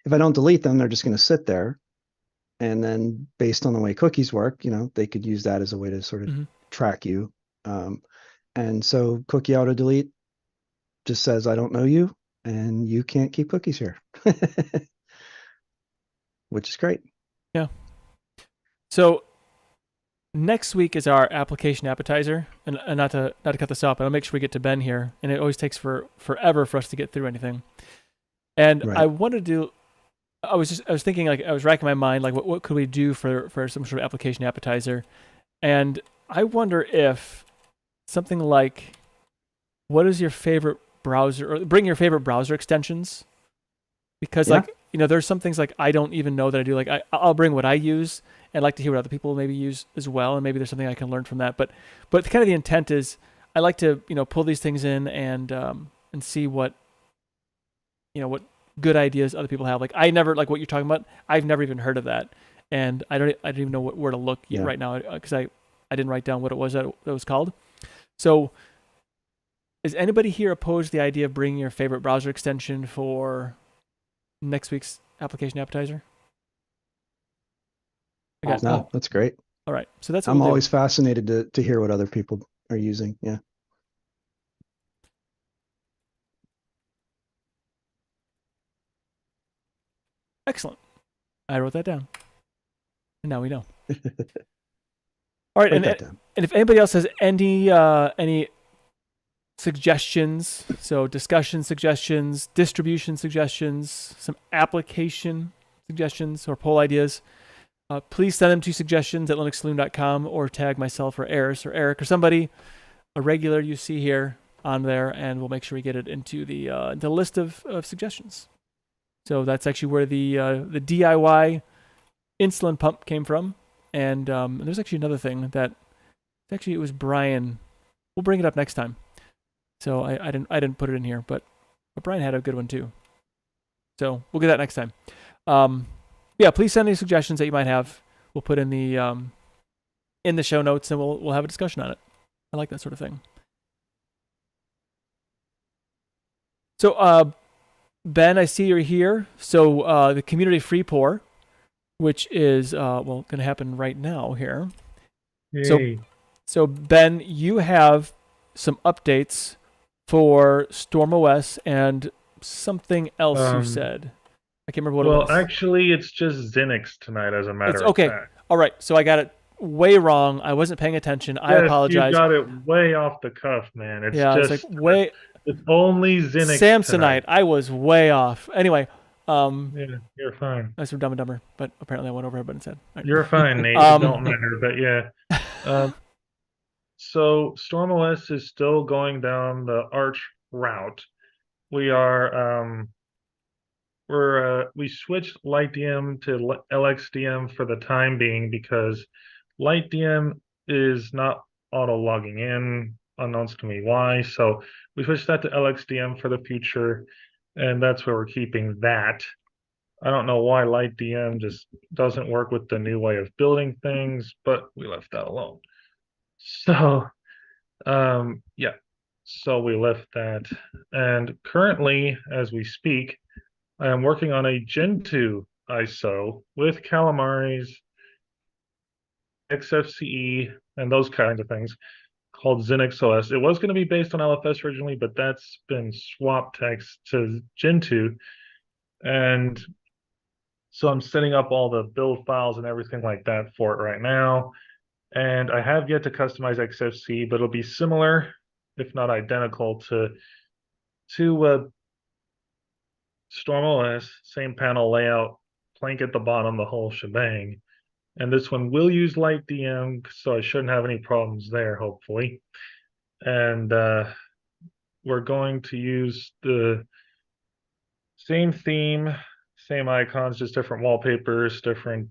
If I don't delete them, they're just going to sit there. And then based on the way cookies work, they could use that as a way to sort of track you. And so cookie auto delete just says, I don't know you, and you can't keep cookies here, which is great. Yeah. So next week is our application appetizer, and not to cut this off, but I'll make sure we get to Ben here. And it always takes forever for us to get through anything. And right. I wanted to do. I was thinking, like, I was racking my mind, like, what could we do for some sort of application appetizer? And I wonder if something like, what is your favorite browser, or bring your favorite browser extensions, because like, there's some things like I don't even know that I do. Like I'll bring what I use, and like to hear what other people maybe use as well, and maybe there's something I can learn from that. But kind of the intent is I like to pull these things in and see what what good ideas other people have. Like I never, like what you're talking about, I've never even heard of that, and I don't even know where to look right now, because I didn't write down what it was that it was called. So is anybody here opposed to the idea of bringing your favorite browser extension for next week's application appetizer? No, that's great. All right, so that's what I'm always fascinated to hear what other people are using. Yeah. Excellent. I wrote that down, and now we know. All right, and if anybody else has any suggestions, so discussion suggestions, distribution suggestions, some application suggestions, or poll ideas, please send them to suggestions@linuxsaloon.com, or tag myself or Eris or Eric or somebody, a regular you see here on there, and we'll make sure we get it into the list of suggestions. So that's actually where the DIY insulin pump came from. And there's actually another thing that it was Brian. We'll bring it up next time. So I didn't put it in here, but Brian had a good one too. So we'll get that next time. Yeah, please send any suggestions that you might have. We'll put in the show notes, and we'll have a discussion on it. I like that sort of thing. So Ben, I see you're here. So the community free pour, which is going to happen right now here. Yay. So Ben, you have some updates for StormOS and something else you said. I can't remember what it was. Well, actually, it's just Xinnix tonight, as a matter of fact. All right, so I got it way wrong. I wasn't paying attention. I apologize. You got it way off the cuff, man. It's just it's like way. It's only Xinnix Samsonite. tonight. I was way off. Anyway. Yeah, you're fine. That's from Dumb and Dumber, but apparently I went over what it said. Right. You're fine, Nate. It don't matter, but yeah. So StormOS is still going down the Arch route. We are we switched LightDM to LXDM for the time being, because LightDM is not auto logging in, unknowns to me why. So we switched that to LXDM for the future. and that's where we're keeping that. I don't know why LightDM just doesn't work with the new way of building things, but we left that alone. So, yeah, so we left that. And currently, as we speak, I am working on a Gen 2 ISO with calamaris, XFCE, and those kinds of things called Xinnix OS. It was going to be based on LFS originally, but that's been swapped text to Gen 2. And so I'm setting up all the build files and everything like that for it right now. And I have yet to customize XFC, but it'll be similar, if not identical, to StormOS, same panel layout, plank at the bottom, the whole shebang. And this one will use LightDM, so I shouldn't have any problems there, hopefully. And we're going to use the same theme, same icons, just different wallpapers, different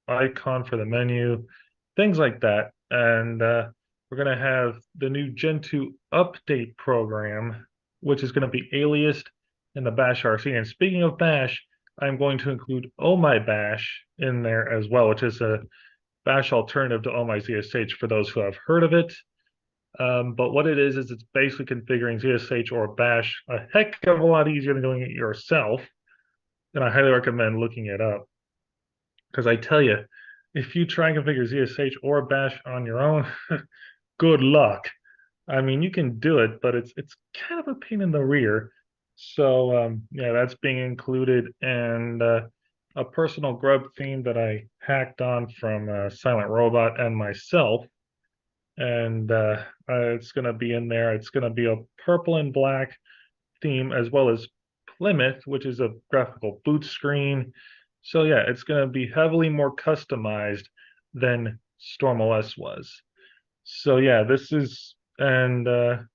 icon for the menu, things like that. And we're going to have the new Gen 2 update program, which is going to be aliased in the bash RC. And speaking of bash, I'm going to include Oh My Bash in there as well, which is a bash alternative to Oh My ZSH for those who have heard of it. But what it is it's basically configuring ZSH or bash a heck of a lot easier than doing it yourself. And I highly recommend looking it up. Because I tell you, if you try and configure ZSH or bash on your own, good luck. I mean, you can do it, but it's kind of a pain in the rear. So yeah, that's being included, and a personal grub theme that I hacked on from Silent Robot and myself. And it's going to be in there. It's going to be a purple and black theme, as well as Plymouth, which is a graphical boot screen. So yeah, it's going to be heavily more customized than StormOS was. So yeah, this is, and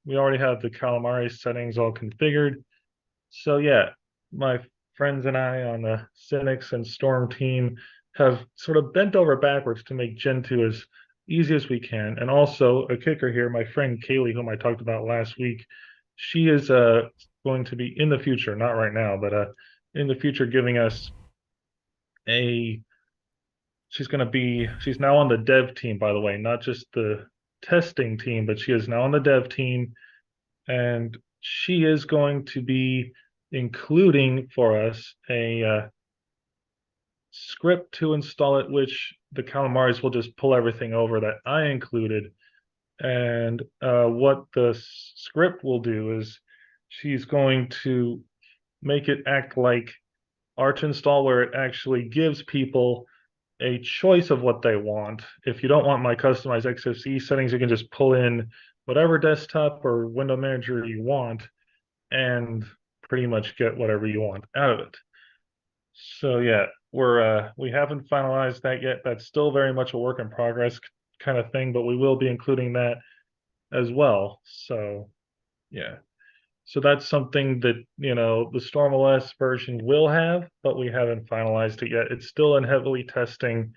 we already have the Calamari settings all configured. So yeah, my friends and I on the Xinnix and Storm team have sort of bent over backwards to make Gen 2 as easy as we can. And also a kicker here, my friend Kaylee, whom I talked about last week, she is going to be in the future, not right now, but in the future, giving us she's now on the dev team, by the way, not just the testing team, but she is now on the dev team. And she is going to be including for us a script to install it, which the calamaris will just pull everything over that I included. And what the script will do is she's going to make it act like Arch install, where it actually gives people a choice of what they want. If you don't want my customized XFCE settings, you can just pull in whatever desktop or window manager you want and pretty much get whatever you want out of it. So yeah, we haven't finalized that yet. That's still very much a work in progress kind of thing, but we will be including that as well. So yeah. So that's something that, the StormOS version will have, but we haven't finalized it yet. It's still in heavily testing.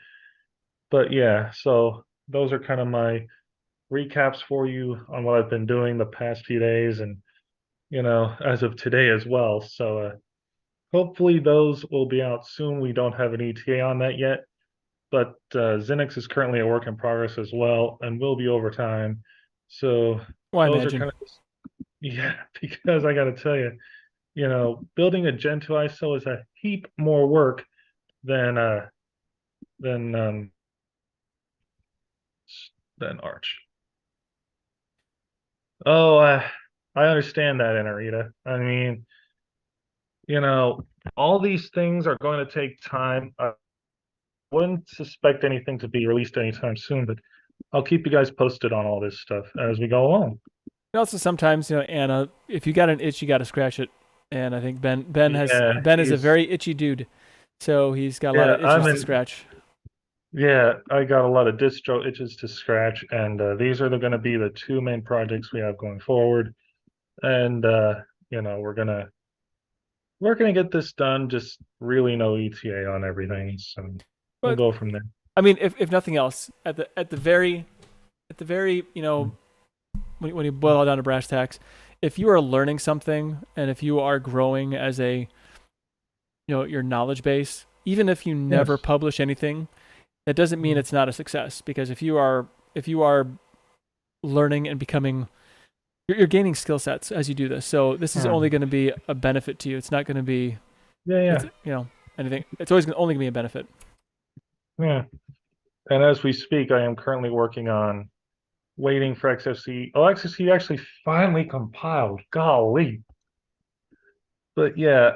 But yeah, so those are kind of my recaps for you on what I've been doing the past few days and, as of today as well. So hopefully those will be out soon. We don't have an ETA on that yet, but Xinnix is currently a work in progress as well and will be over time. So those are kind of, yeah, because I got to tell you, building a Gen 2 ISO is a heap more work than Arch. Oh, I understand that, Anarita. I mean, all these things are going to take time. I wouldn't suspect anything to be released anytime soon, but I'll keep you guys posted on all this stuff as we go along. Also, sometimes, Anna, if you got an itch, you got to scratch it. And I think Ben is a very itchy dude, so he's got a lot of itches to scratch. Yeah, I got a lot of distro itches to scratch, and these are going to be the two main projects we have going forward. And we're gonna get this done. Just really no ETA on everything, so we'll go from there. I mean, if nothing else, at the very, when you boil it down to brass tacks, if you are learning something and if you are growing as a, your knowledge base, even if you never Yes. publish anything, that doesn't mean it's not a success, because if you are learning and becoming, you're gaining skill sets as you do this. So this is only going to be a benefit to you. It's not going to be, Yeah. anything. It's always only going to be a benefit. Yeah. And as we speak, I am currently working on waiting for XFCE. Oh, XFCE actually finally compiled. Golly. But yeah,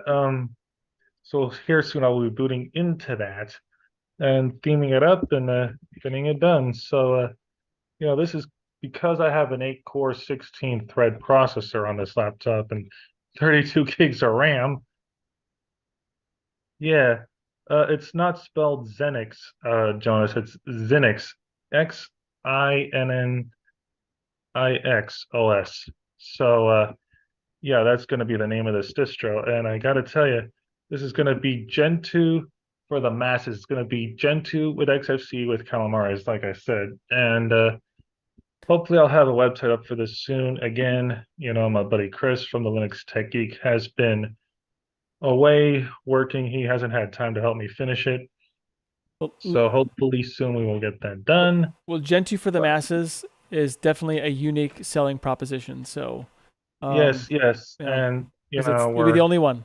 so here soon I will be booting into that and theming it up and getting it done. So this is because I have an 8-core 16-thread processor on this laptop and 32 gigs of RAM. Yeah, it's not spelled Xinnix, Jonas. It's Xinnix, Xinnix OS. So yeah, that's going to be the name of this distro. And I got to tell you, this is going to be Gen 2 for the masses. It's going to be Gen 2 with XFCE with Calamares, like I said. And hopefully I'll have a website up for this soon. Again, my buddy Chris from the Linux Tech Geek has been away working. He hasn't had time to help me finish it. So hopefully soon we will get that done. Well, Gen 2 for the masses is definitely a unique selling proposition. So yes. And you'll be the only one.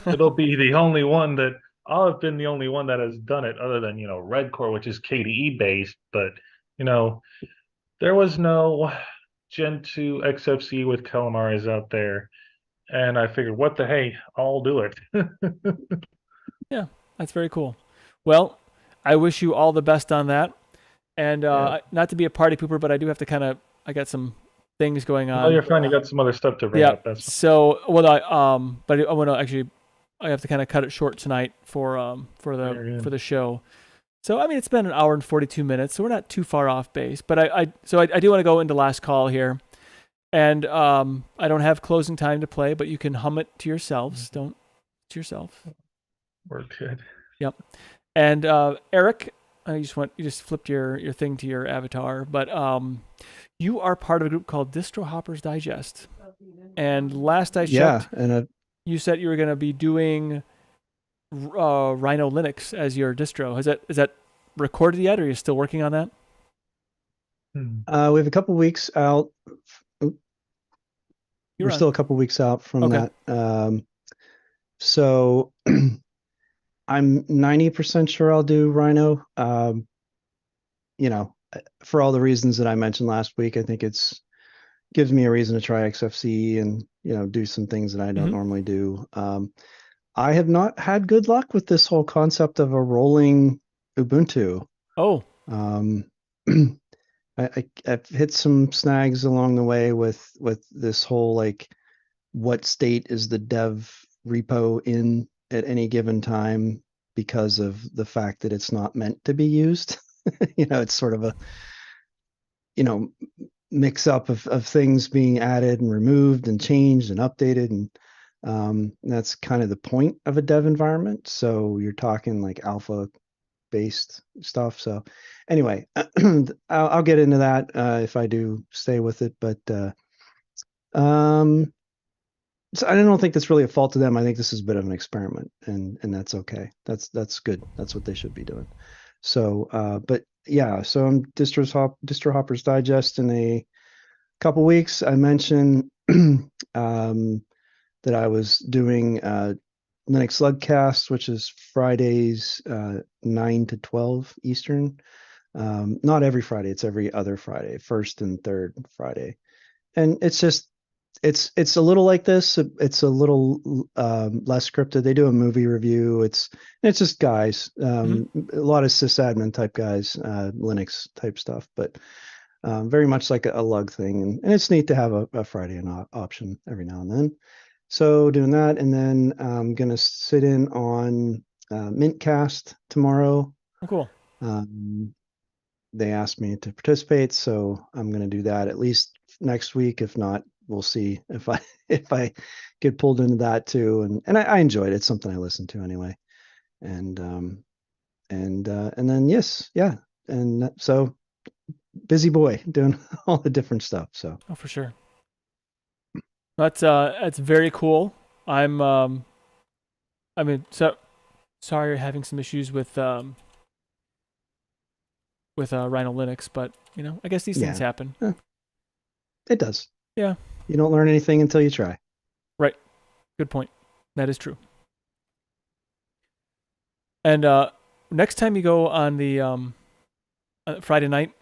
It'll be the only one that I'll have been the only one that has done it, other than Redcore, which is KDE based. But there was no Gen 2 XFCE with Calamares out there, and I figured, what the hey, I'll do it. Yeah, that's very cool. Well, I wish you all the best on that. And not to be a party pooper, but I do have to I got some things going on. Oh, you're fine. You got some other stuff to bring up. That's so but I want to actually, I have to kind of cut it short tonight for the show. So I mean, it's been an hour and 42 minutes, so we're not too far off base. But I do want to go into last call here, and I don't have closing time to play, but you can hum it to yourselves. Don't to yourself. We're good. Yep. And Eric, you just flipped your thing to your avatar, but you are part of a group called Distro Hoppers Digest. And last I checked, you said you were going to be doing Rhino Linux as your distro. Is that recorded yet, or are you still working on that? We have a couple weeks out. We're still a couple weeks out from that. So I'm 90% sure I'll do Rhino. For all the reasons that I mentioned last week, I think gives me a reason to try XFCE and do some things that I don't normally do. I have not had good luck with this whole concept of a rolling Ubuntu. Oh. I've hit some snags along the way with this whole what state is the dev repo in at any given time, because of the fact that it's not meant to be used. It's sort of a mix up of things being added and removed and changed and updated, and that's kind of the point of a dev environment. So you're talking alpha based stuff. So anyway, I'll get into that if I do stay with it, but so I don't think that's really a fault to them. I think this is a bit of an experiment, and that's okay. That's good. That's what they should be doing. So but yeah, so I'm Distro Hoppers Digest in a couple weeks. I mentioned that I was doing Linux Slugcast, which is Fridays 9 to 12 Eastern. Not every Friday, it's every other Friday, first and third Friday. And it's just it's a little like this. It's a little less scripted. They do a movie review. It's just guys, a lot of sysadmin type guys, Linux type stuff, but very much like a lug thing. And it's neat to have a Friday option every now and then. So doing that, and then I'm gonna sit in on Mintcast tomorrow. Oh, cool. They asked me to participate, so I'm gonna do that at least next week. If not, we'll see if I get pulled into that too. And I enjoyed it. It's something I listen to anyway. And then and so busy boy doing all the different stuff. So for sure. That's very cool. I mean, so sorry you're having some issues with Rhino Linux, but I guess these things happen. It does. Yeah. You don't learn anything until you try. Right. Good point. That is true. And next time you go on the Friday night,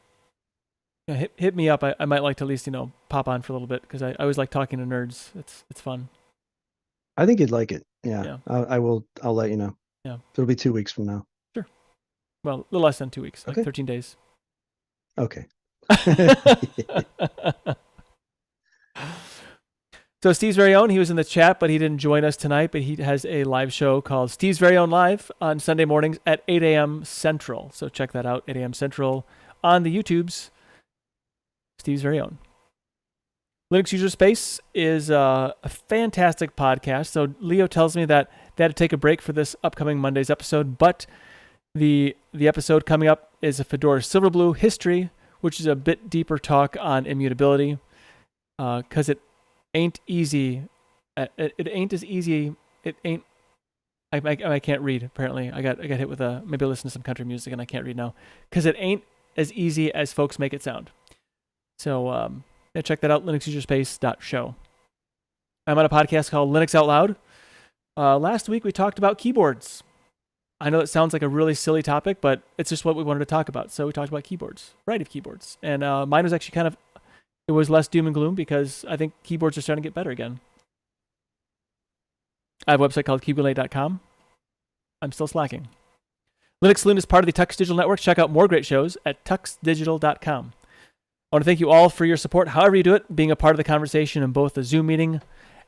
hit me up. I might like to at least pop on for a little bit because I always like talking to nerds. It's fun. I think you'd like it. Yeah. I will. I'll let you know. Yeah. It'll be 2 weeks from now. Sure. Well, a little less than 2 weeks, like 13 days. Okay. So Steve's Very Own, he was in the chat, but he didn't join us tonight. But he has a live show called Steve's Very Own Live on Sunday mornings at 8 a.m. Central. So check that out, 8 a.m. Central on the YouTubes. Steve's Very Own. Linux User Space is a fantastic podcast. So Leo tells me that they had to take a break for this upcoming Monday's episode, but the episode coming up is a Fedora Silverblue history, which is a bit deeper talk on immutability, because it ain't easy. It ain't as easy. It ain't. I can't read. Apparently, I got hit with maybe I listen to some country music and I can't read now, because it ain't as easy as folks make it sound. So check that out. LinuxUserSpace.show. I'm on a podcast called Linux Out Loud. Last week we talked about keyboards. I know it sounds like a really silly topic, but it's just what we wanted to talk about. So we talked about keyboards, a variety of keyboards, and mine was actually it was less doom and gloom because I think keyboards are starting to get better again. I have a website called keyboardlate.com. I'm still slacking. Linux Saloon is part of the Tux Digital Network. Check out more great shows at tuxdigital.com. I want to thank you all for your support, however you do it, being a part of the conversation in both the Zoom meeting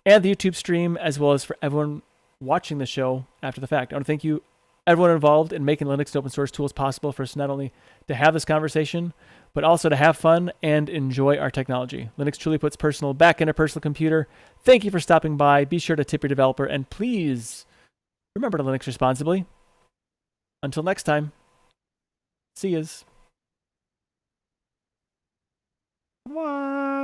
and the YouTube stream, as well as for everyone watching the show after the fact. I want to thank you, everyone involved in making Linux and open source tools possible for us not only to have this conversation, but also to have fun and enjoy our technology. Linux truly puts personal back in a personal computer. Thank you for stopping by. Be sure to tip your developer, and please remember to Linux responsibly. Until next time, see yous. Bye.